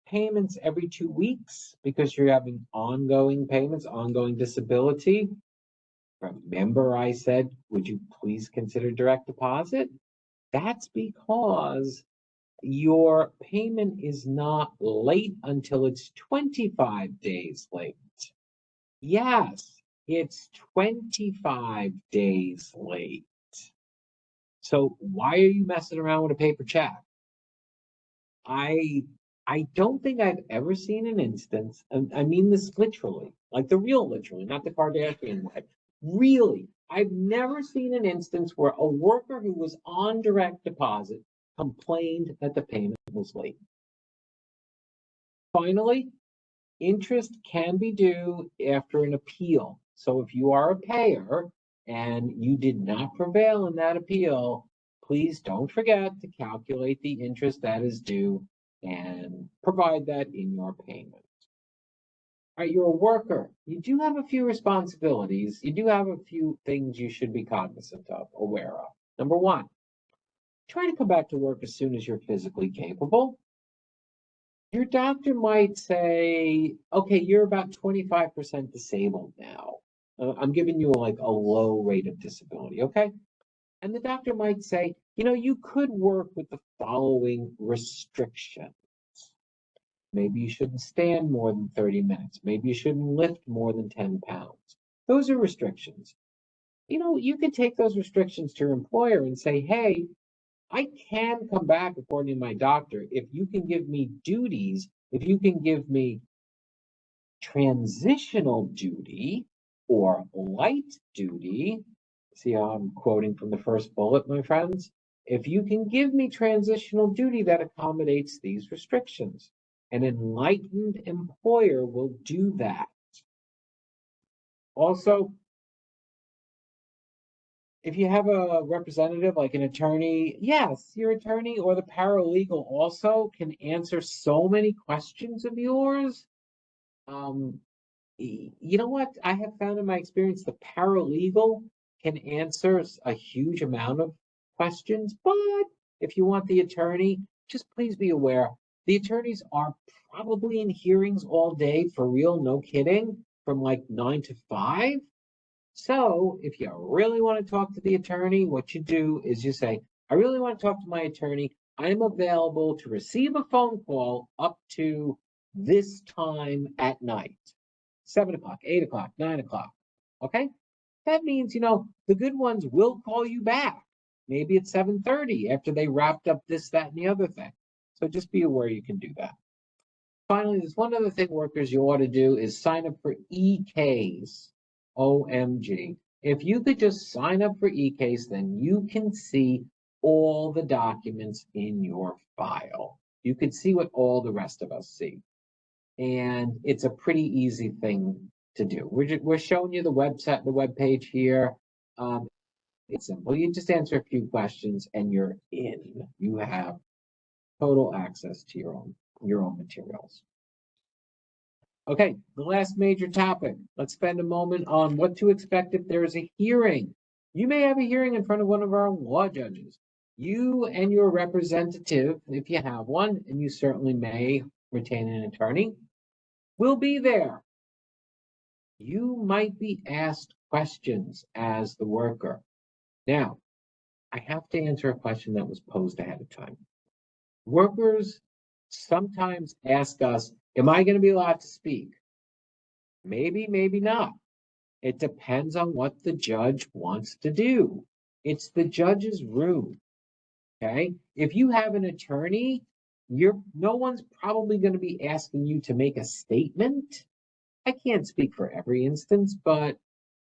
payments every 2 weeks because you're having ongoing payments, ongoing disability, remember I said, would you please consider direct deposit? That's because your payment is not late until it's 25 days late. Yes, it's 25 days late. So why are you messing around with a paper check? I don't think I've ever seen an instance, and I mean this literally, like the real literally, not the Kardashian way. Really, I've never seen an instance where a worker who was on direct deposit complained that the payment was late. Finally, interest can be due after an appeal. So if you are a payer and you did not prevail in that appeal, please don't forget to calculate the interest that is due and provide that in your payment. All right, you're a worker. You do have a few responsibilities. You do have a few things you should be cognizant of, aware of. Number one, try to come back to work as soon as you're physically capable. Your doctor might say, okay, you're about 25% disabled now. I'm giving you like a low rate of disability, okay? And the doctor might say, you could work with the following restrictions. Maybe you shouldn't stand more than 30 minutes. Maybe you shouldn't lift more than 10 pounds. Those are restrictions. You can take those restrictions to your employer and say, hey, I can come back according to my doctor if you can give me duties, if you can give me transitional duty or light duty. See how I'm quoting from the first bullet, my friends? If you can give me transitional duty that accommodates these restrictions, an enlightened employer will do that. Also, if you have a representative like an attorney, yes, your attorney or the paralegal also can answer so many questions of yours. You know what I have found in my experience? The paralegal can answer a huge amount of questions, but if you want the attorney, just please be aware the attorneys are probably in hearings all day for real, no kidding, from like 9 to 5. So if you really want to talk to the attorney, what you do is you say, I really want to talk to my attorney. I'm available to receive a phone call up to this time at night, 7 o'clock, 8 o'clock, 9 o'clock. Okay? That means, the good ones will call you back. Maybe at 7:30 after they wrapped up this, that, and the other thing. So just be aware you can do that. Finally, there's one other thing workers you ought to do is sign up for EKs. OMG. If you could just sign up for EKs, then you can see all the documents in your file. You can see what all the rest of us see. And it's a pretty easy thing to do. We're showing you the website, the web page here. It's simple. You just answer a few questions and you're in. You have total access to your own materials. Okay, the last major topic. Let's spend a moment on what to expect if there is a hearing. You may have a hearing in front of one of our law judges. You and your representative, if you have one, and you certainly may retain an attorney, will be there. You might be asked questions as the worker. Now, I have to answer a question that was posed ahead of time. Workers sometimes ask us, am I going to be allowed to speak? Maybe, maybe not. It depends on what the judge wants to do. It's the judge's room. Okay? If you have an attorney, no one's probably going to be asking you to make a statement. I can't speak for every instance, but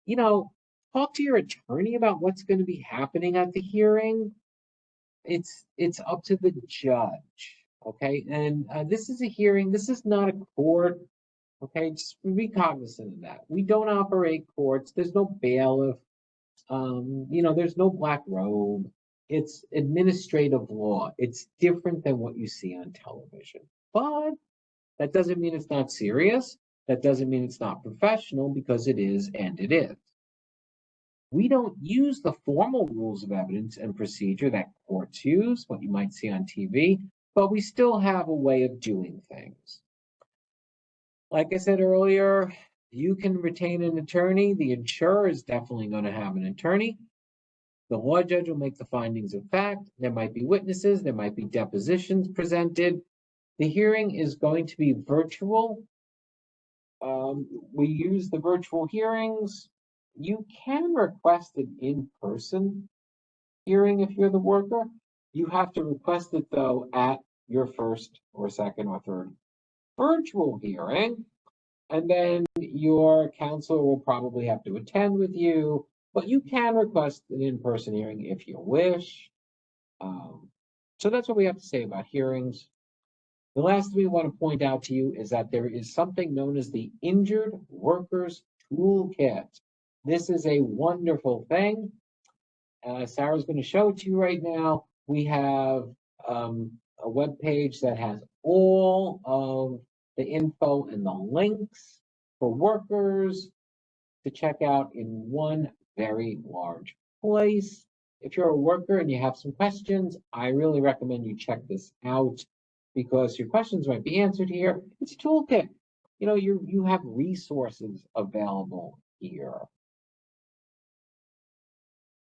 talk to your attorney about what's going to be happening at the hearing. It's up to the judge. Okay, and this is a hearing. This is not a court. Okay, just be cognizant of that. We don't operate courts. There's no bailiff. There's no black robe. It's administrative law. It's different than what you see on television. But that doesn't mean it's not serious. That doesn't mean it's not professional, because it is, and it is. We don't use the formal rules of evidence and procedure that courts use, what you might see on TV, but we still have a way of doing things. Like I said earlier, you can retain an attorney. The insurer is definitely going to have an attorney. The law judge will make the findings of fact. There might be witnesses. There might be depositions presented. The hearing is going to be virtual. We use the virtual hearings. You can request an in-person hearing if you're the worker. You have to request it, though, at your first or second or third virtual hearing, and then your counselor will probably have to attend with you, but you can request an in-person hearing if you wish. So that's what we have to say about hearings. The last thing we want to point out to you is that there is something known as the Injured Workers Toolkit. This is a wonderful thing. Sarah's going to show it to you right now. We have a web page that has all of the info and the links for workers to check out in one very large place. If you're a worker and you have some questions, I really recommend you check this out, because your questions might be answered here. It's a toolkit. You have resources available here.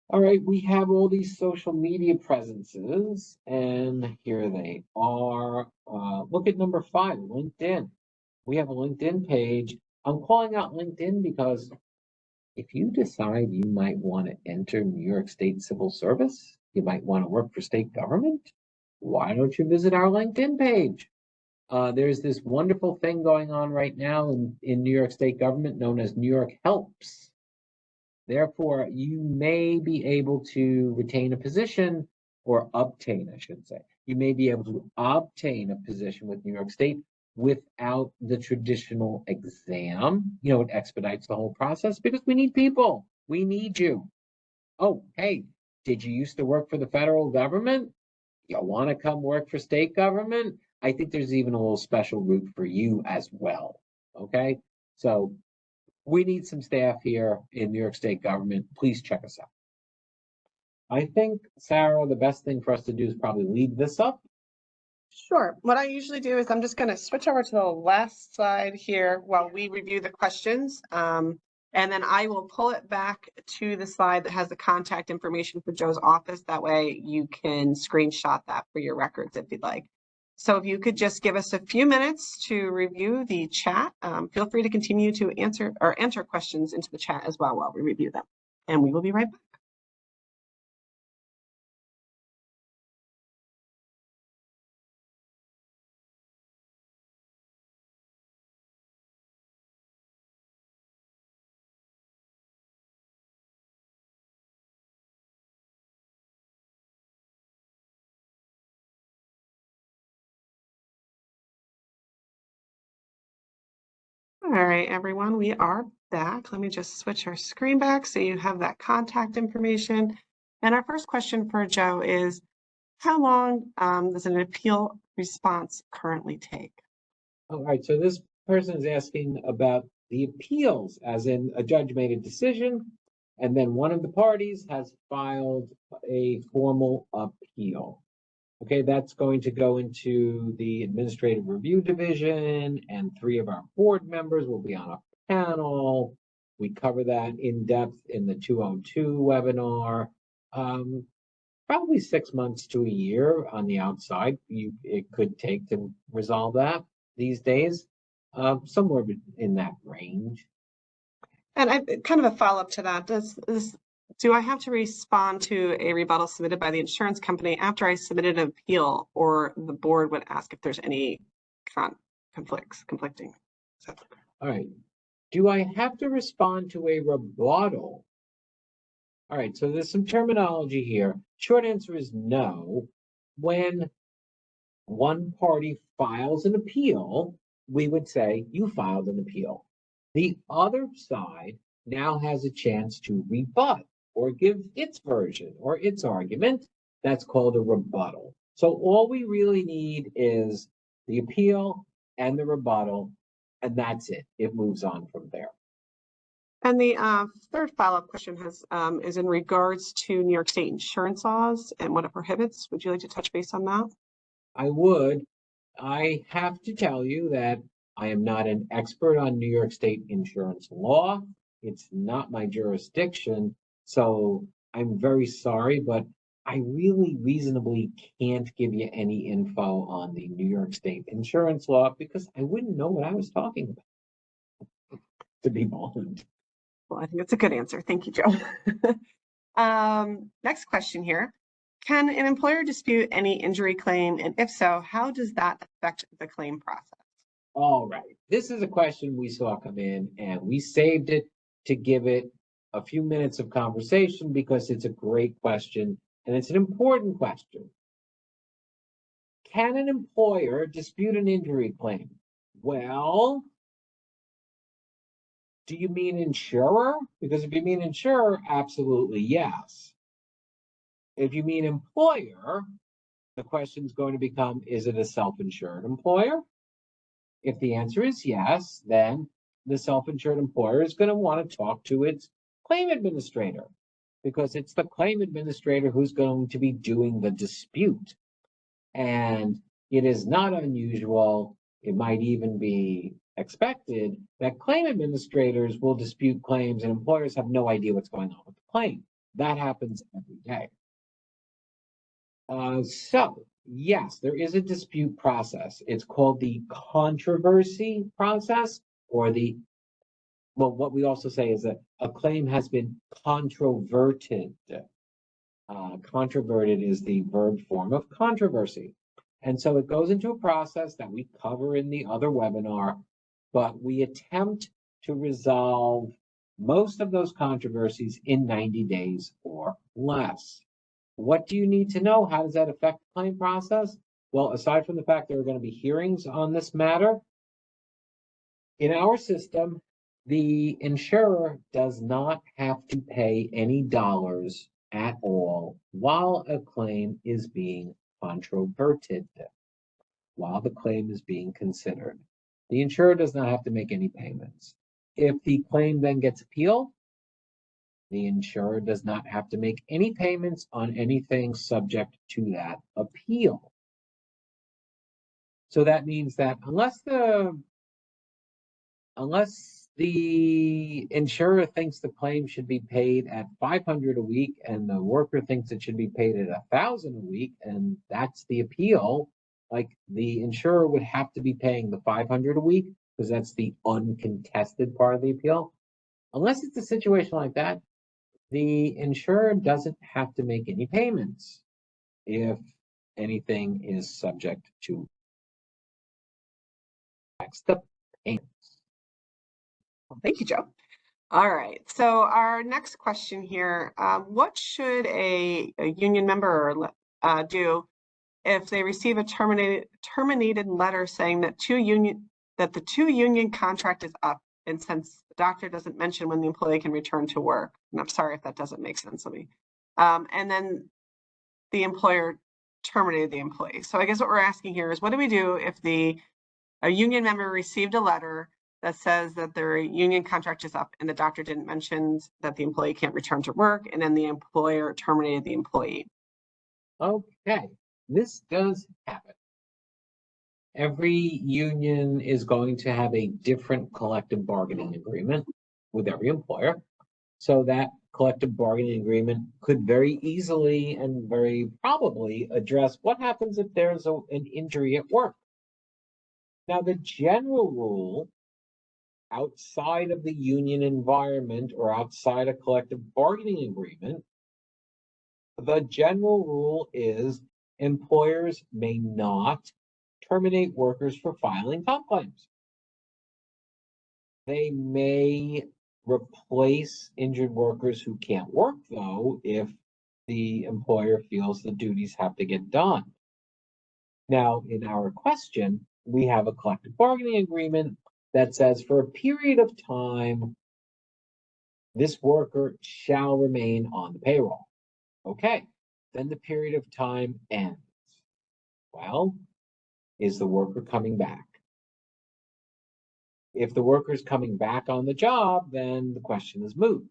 All right, we have all these social media presences, and here they are. Look at number 5, LinkedIn. We have a LinkedIn page. I'm calling out LinkedIn because if you decide you might want to enter New York State Civil Service, you might want to work for state government, why don't you visit our LinkedIn page? There's this wonderful thing going on right now in New York State government known as New York Helps. Therefore, you may be able to retain a position, or obtain, I should say. You may be able to obtain a position with New York State without the traditional exam. It expedites the whole process because we need people. We need you. Oh, hey, did you used to work for the federal government? You want to come work for state government? I think there's even a little special route for you as well. Okay, so we need some staff here in New York State government. Please check us out. I think, Sarah, the best thing for us to do is probably leave this up. Sure. What I usually do is I'm just going to switch over to the last slide here while we review the questions. And then I will pull it back to the slide that has the contact information for Joe's office. That way you can screenshot that for your records if you'd like. So if you could just give us a few minutes to review the chat, feel free to continue to enter questions into the chat as well while we review them. And we will be right back. All right, everyone, we are back. Let me just switch our screen back so you have that contact information. And our first question for Joe is, how long does an appeal response currently take? All right, so this person is asking about the appeals, as in a judge made a decision, and then one of the parties has filed a formal appeal. Okay, that's going to go into the Administrative Review Division, and 3 of our board members will be on a panel. We cover that in depth in the 202 webinar. Probably 6 months to a year on the outside. It could take to resolve that these days, somewhere in that range. And I kind of a follow-up to that. Do I have to respond to a rebuttal submitted by the insurance company after I submitted an appeal, or the board would ask if there's any conflicting? All right. Do I have to respond to a rebuttal? All right, so there's some terminology here. Short answer is no. When one party files an appeal, we would say you filed an appeal. The other side now has a chance to rebut or give its version or its argument. That's called a rebuttal. So all we really need is the appeal and the rebuttal, and that's it. It moves on from there. And the third follow-up question is in regards to New York State insurance laws and what it prohibits. Would you like to touch base on that? I would. I have to tell you that I am not an expert on New York State insurance law. It's not my jurisdiction, so I'm very sorry, but I really reasonably can't give you any info on the New York State insurance law because I wouldn't know what I was talking about, to be blunt. Well, I think that's a good answer. Thank you, Joe. Next question here. Can an employer dispute any injury claim? And if so, how does that affect the claim process? All right. This is a question we saw come in and we saved it to give it a few minutes of conversation because it's a great question and it's an important question. Can an employer dispute an injury claim? Well, do you mean insurer? Because if you mean insurer, absolutely yes. If you mean employer, the question is going to become, is it a self-insured employer? If the answer is yes, then the self-insured employer is going to want to talk to its claim administrator because it's the claim administrator who's going to be doing the dispute. And it is not unusual, it might even be expected, that claim administrators will dispute claims and employers have no idea what's going on with the claim. That happens every day. So, yes, there is a dispute process. It's called the controversy process, or what we also say is that a claim has been controverted. Controverted is the verb form of controversy. And so it goes into a process that we cover in the other webinar, but we attempt to resolve most of those controversies in 90 days or less. What do you need to know? How does that affect the claim process? Well, aside from the fact there are going to be hearings on this matter, in our system, the insurer does not have to pay any dollars at all while a claim is being controverted, while the claim is being considered. The insurer does not have to make any payments. If the claim then gets appealed, the insurer does not have to make any payments on anything subject to that appeal. So that means that unless the insurer thinks the claim should be paid at $500 a week and the worker thinks it should be paid at $1,000 a week, and that's the appeal, like the insurer would have to be paying the $500 a week because that's the uncontested part of the appeal. Unless it's a situation like that, the insurer doesn't have to make any payments if anything is subject to the payments. Thank you, Joe. All right, so our next question here, what should a union member do if they receive a terminated letter saying that the two union contract is up And since the doctor doesn't mention when the employee can return to work, and I'm sorry if that doesn't make sense, and then the employer terminated the employee. So I guess what we're asking here is, what do we do if a union member received a letter that says that their union contract is up and the doctor didn't mention that the employee can't return to work, and then the employer terminated the employee? Okay, this does happen. Every union is going to have a different collective bargaining agreement with every employer. So that collective bargaining agreement could very easily and very probably address what happens if there's an injury at work. Now, the general rule outside of the union environment or outside a collective bargaining agreement, the general rule is employers may not terminate workers for filing comp claims. They may replace injured workers who can't work, though, if the employer feels the duties have to get done. Now, in our question, we have a collective bargaining agreement that says for a period of time, this worker shall remain on the payroll. Okay, then the period of time ends. Well, is the worker coming back? If the worker is coming back on the job, then the question is moot.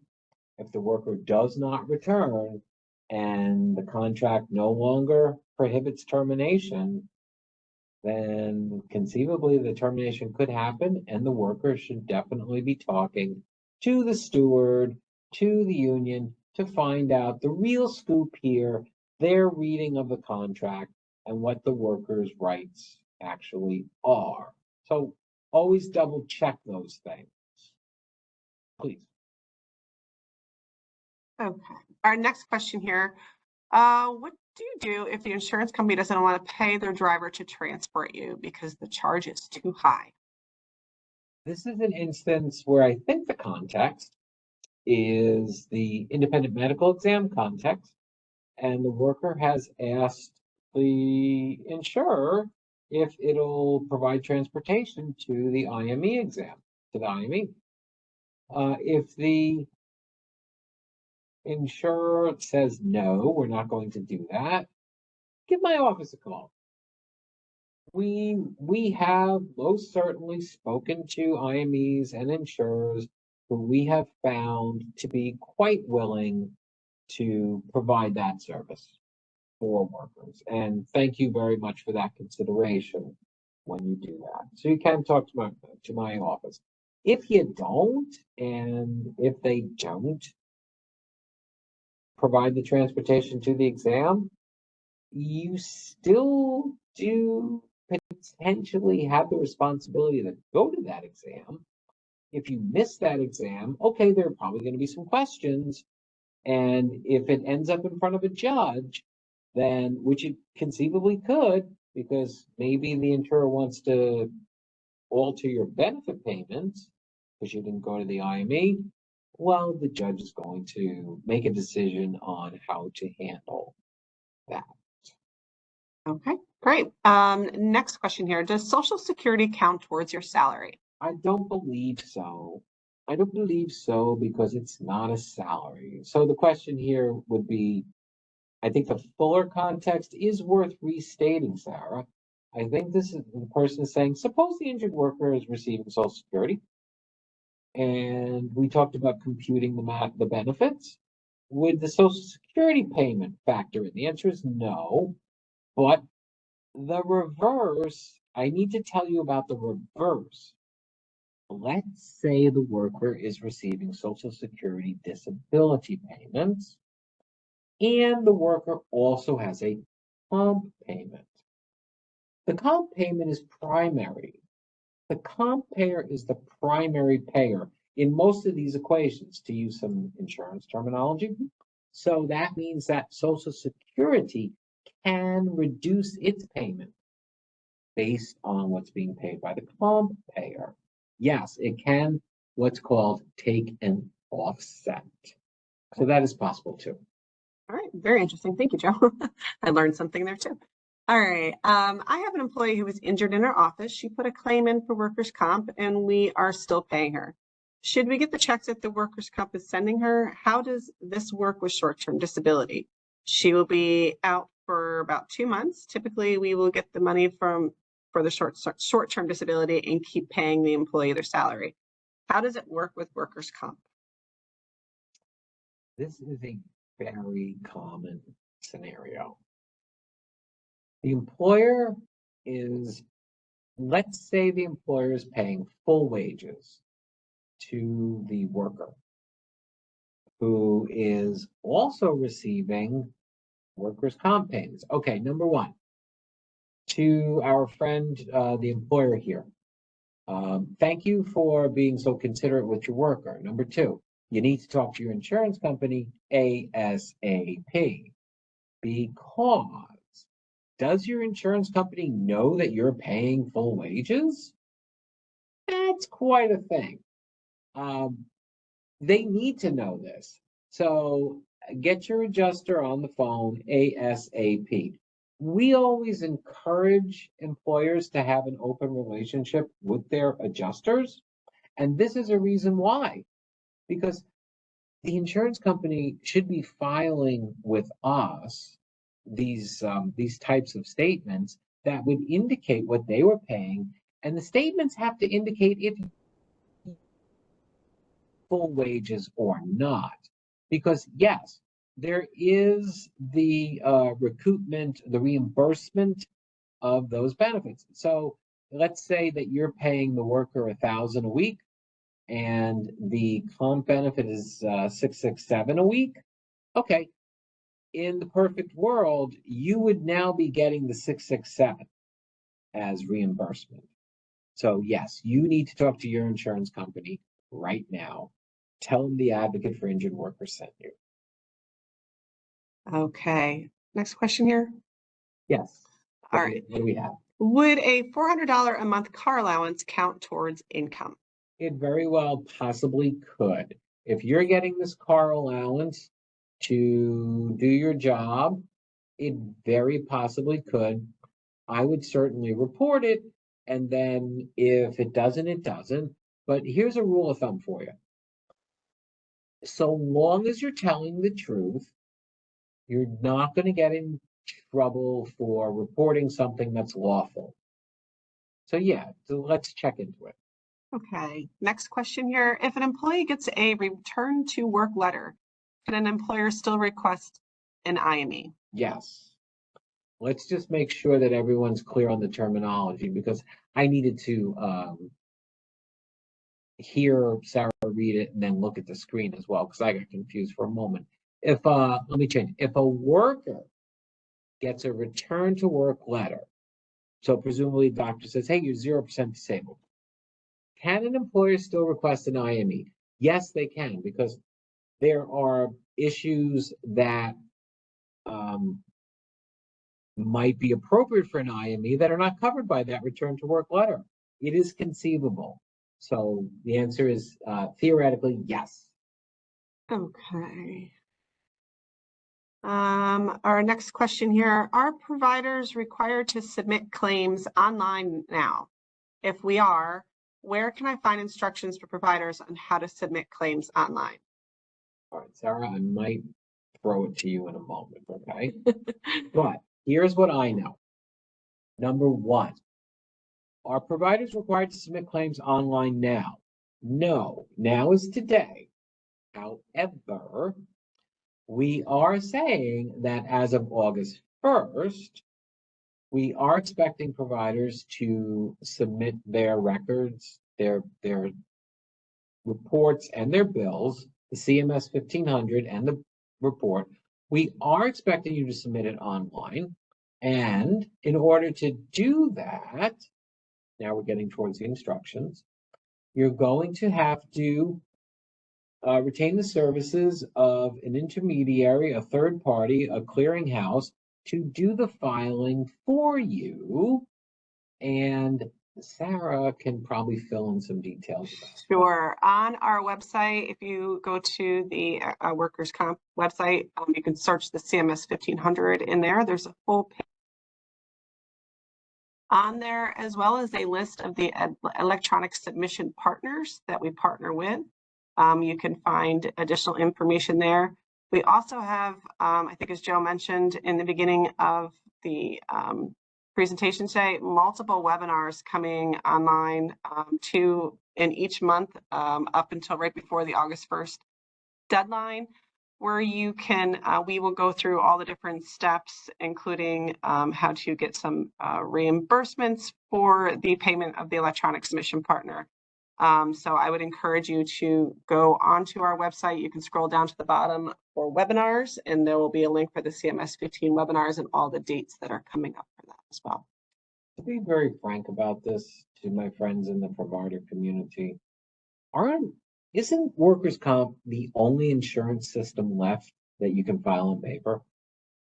If the worker does not return and the contract no longer prohibits termination, then conceivably the termination could happen and the worker should definitely be talking to the steward, to the union, to find out the real scoop here, their reading of the contract, and what the worker's rights actually are. So always double check those things, please. Okay, our next question here. What do you do if the insurance company doesn't want to pay their driver to transport you because the charge is too high? This is an instance where I think the context is the independent medical exam context, and the worker has asked the insurer if it'll provide transportation to the IME exam, to the IME. If the insurer says, no, we're not going to do that, give my office a call. We have most certainly spoken to IMEs and insurers who we have found to be quite willing to provide that service for workers. And thank you very much for that consideration when you do that. So you can talk to my office. If you don't, and if they don't provide the transportation to the exam, you still do potentially have the responsibility to go to that exam. If you miss that exam, okay, there are probably going to be some questions. And if it ends up in front of a judge, then, which it conceivably could, because maybe the insurer wants to alter your benefit payments because you didn't go to the IME, well, the judge is going to make a decision on how to handle that. Okay, great. Next question here. Does Social Security count towards your salary? I don't believe so. I don't believe so because it's not a salary. So the question here would be, I think the fuller context is worth restating, Sarah. I think this is the person is saying, suppose the injured worker is receiving Social Security, and we talked about computing the benefits. Would the Social Security payment factor in? The answer is no, but the reverse, I need to tell you about the reverse. Let's say the worker is receiving Social Security disability payments, and the worker also has a comp payment. The comp payment is primary. The comp payer is the primary payer in most of these equations, to use some insurance terminology. So that means that Social Security can reduce its payment based on what's being paid by the comp payer. Yes, it can what's called take an offset. So that is possible too. All right, very interesting. Thank you, Joe. I learned something there too. All right, I have an employee who was injured in her office. She put a claim in for workers' comp and we are still paying her. Should we get the checks that the workers' comp is sending her? How does this work with short-term disability? She will be out for about 2 months. Typically, we will get the money for the short-term disability and keep paying the employee their salary. How does it work with workers' comp? This is a very common scenario. The employer is, let's say the employer is paying full wages to the worker, who is also receiving workers' comp payments. Okay, number one, to our friend, the employer here, thank you for being so considerate with your worker. Number two, you need to talk to your insurance company ASAP, because does your insurance company know that you're paying full wages? That's quite a thing. They need to know this. So get your adjuster on the phone ASAP. We always encourage employers to have an open relationship with their adjusters. And this is a reason why, because the insurance company should be filing with us these types of statements that would indicate what they were paying. And the statements have to indicate if full wages or not. Because yes, there is the recoupment, the reimbursement of those benefits. So let's say that you're paying the worker $1,000 a week and the comp benefit is 667 a week. Okay, in the perfect world, you would now be getting the 667 as reimbursement. So yes, you need to talk to your insurance company right now. Tell them the Advocate for Injured Workers sent you. Okay, next question here. Yes. All right. What do we have? Would a $400 a month car allowance count towards income? It very well possibly could. If you're getting this car allowance to do your job, it very possibly could. I would certainly report it. And then if it doesn't, it doesn't. But here's a rule of thumb for you. So long as you're telling the truth, you're not going to get in trouble for reporting something that's lawful. So yeah, so let's check into it. Okay, next question here. If an employee gets a return to work letter, can an employer still request an IME? Yes. Let's just make sure that everyone's clear on the terminology, because I needed to hear Sarah read it and then look at the screen as well, because I got confused for a moment. If let me change. If a worker gets a return to work letter, so presumably the doctor says, hey, you're 0% disabled. Can an employer still request an IME? Yes, they can, because there are issues that might be appropriate for an IME that are not covered by that return to work letter. It is conceivable. So the answer is theoretically yes. Okay. Our next question here, are providers required to submit claims online now? If we are, where can I find instructions for providers on how to submit claims online? All right, Sarah, I might throw it to you in a moment, okay? But here's what I know. Number one, are providers required to submit claims online now? No, now is today. However, we are saying that as of August 1st, we are expecting providers to submit their records, their reports and their bills, the CMS 1500 and the report. We are expecting you to submit it online. And in order to do that, now we're getting towards the instructions, you're going to have to retain the services of an intermediary, a third party, a clearinghouse to do the filing for you. And Sarah can probably fill in some details about that. Sure. On our website, if you go to the workers' comp website, you can search the CMS 1500 in there. There's a full page On there, as well as a list of the electronic submission partners that we partner with. You can find additional information there. We also have, I think as Joe mentioned in the beginning of the presentation today, multiple webinars coming online in each month up until right before the August 1st deadline, where you can, we will go through all the different steps, including how to get some reimbursements for the payment of the electronic submission partner. So I would encourage you to go onto our website. You can scroll down to the bottom for webinars, and there will be a link for the CMS 15 webinars and all the dates that are coming up for that as well. To be very frank about this to my friends in the provider community, isn't workers' comp the only insurance system left that you can file on paper?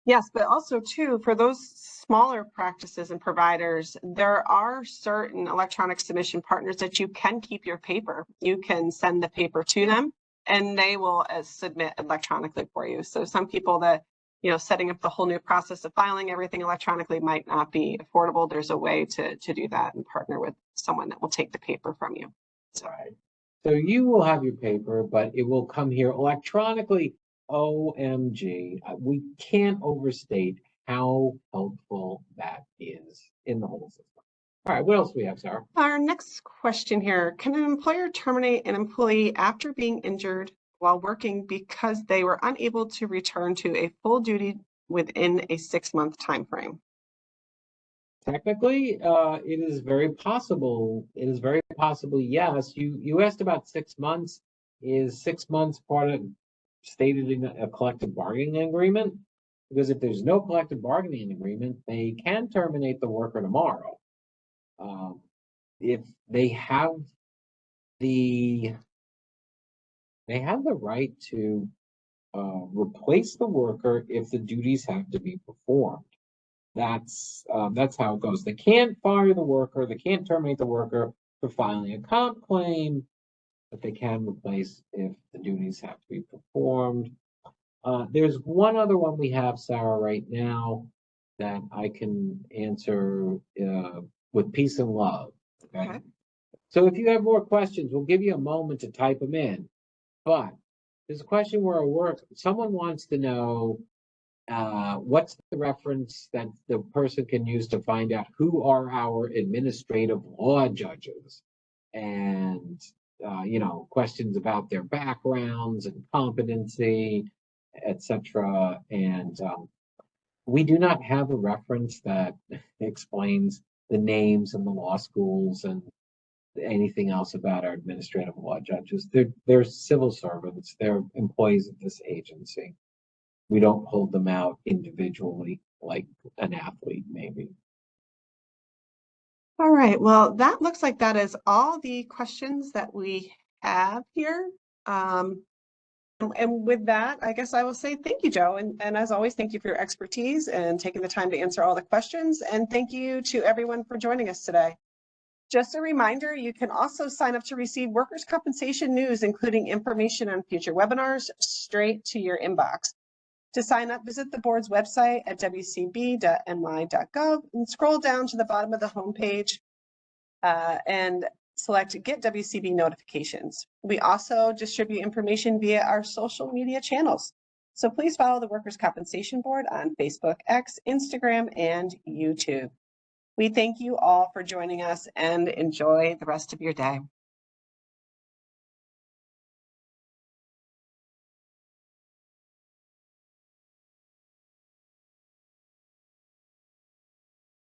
Yes, but also too, for those smaller practices and providers, there are certain electronic submission partners that you can keep your paper. You can send the paper to them and they will submit electronically for you. So some people that, setting up the whole new process of filing everything electronically might not be affordable. There's a way to do that and partner with someone that will take the paper from you. Right. So you will have your paper, but it will come here electronically. OMG, we can't overstate how helpful that is in the whole system. All right, what else do we have, Sarah? Our next question here, can an employer terminate an employee after being injured while working because they were unable to return to a full duty within a 6-month time frame? Technically, it is very possible. It is very possible, yes. You asked about 6 months. Is 6 months part of stated in a collective bargaining agreement? Because if there's no collective bargaining agreement, they can terminate the worker tomorrow. If they have the right to replace the worker if the duties have to be performed. That's how it goes. They can't fire the worker. They can't terminate the worker for filing a comp claim, but they can replace if the duties have to be performed. There's one other one we have, Sarah, right now that I can answer with peace and love. Okay. So if you have more questions, we'll give you a moment to type them in. But there's a question where someone wants to know what's the reference that the person can use to find out who are our administrative law judges, and questions about their backgrounds and competency, etc. And we do not have a reference that explains the names and the law schools and anything else about our administrative law judges. They're civil servants. They're employees of this agency. We don't hold them out individually like an athlete, maybe. All right, well, that looks like that is all the questions that we have here. And with that, I guess I will say thank you, Joe. And as always, thank you for your expertise and taking the time to answer all the questions. And thank you to everyone for joining us today. Just a reminder, you can also sign up to receive workers' compensation news, including information on future webinars, straight to your inbox. To sign up, visit the board's website at wcb.ny.gov and scroll down to the bottom of the homepage and select Get WCB Notifications. We also distribute information via our social media channels. So please follow the Workers' Compensation Board on Facebook, X, Instagram, and YouTube. We thank you all for joining us and enjoy the rest of your day.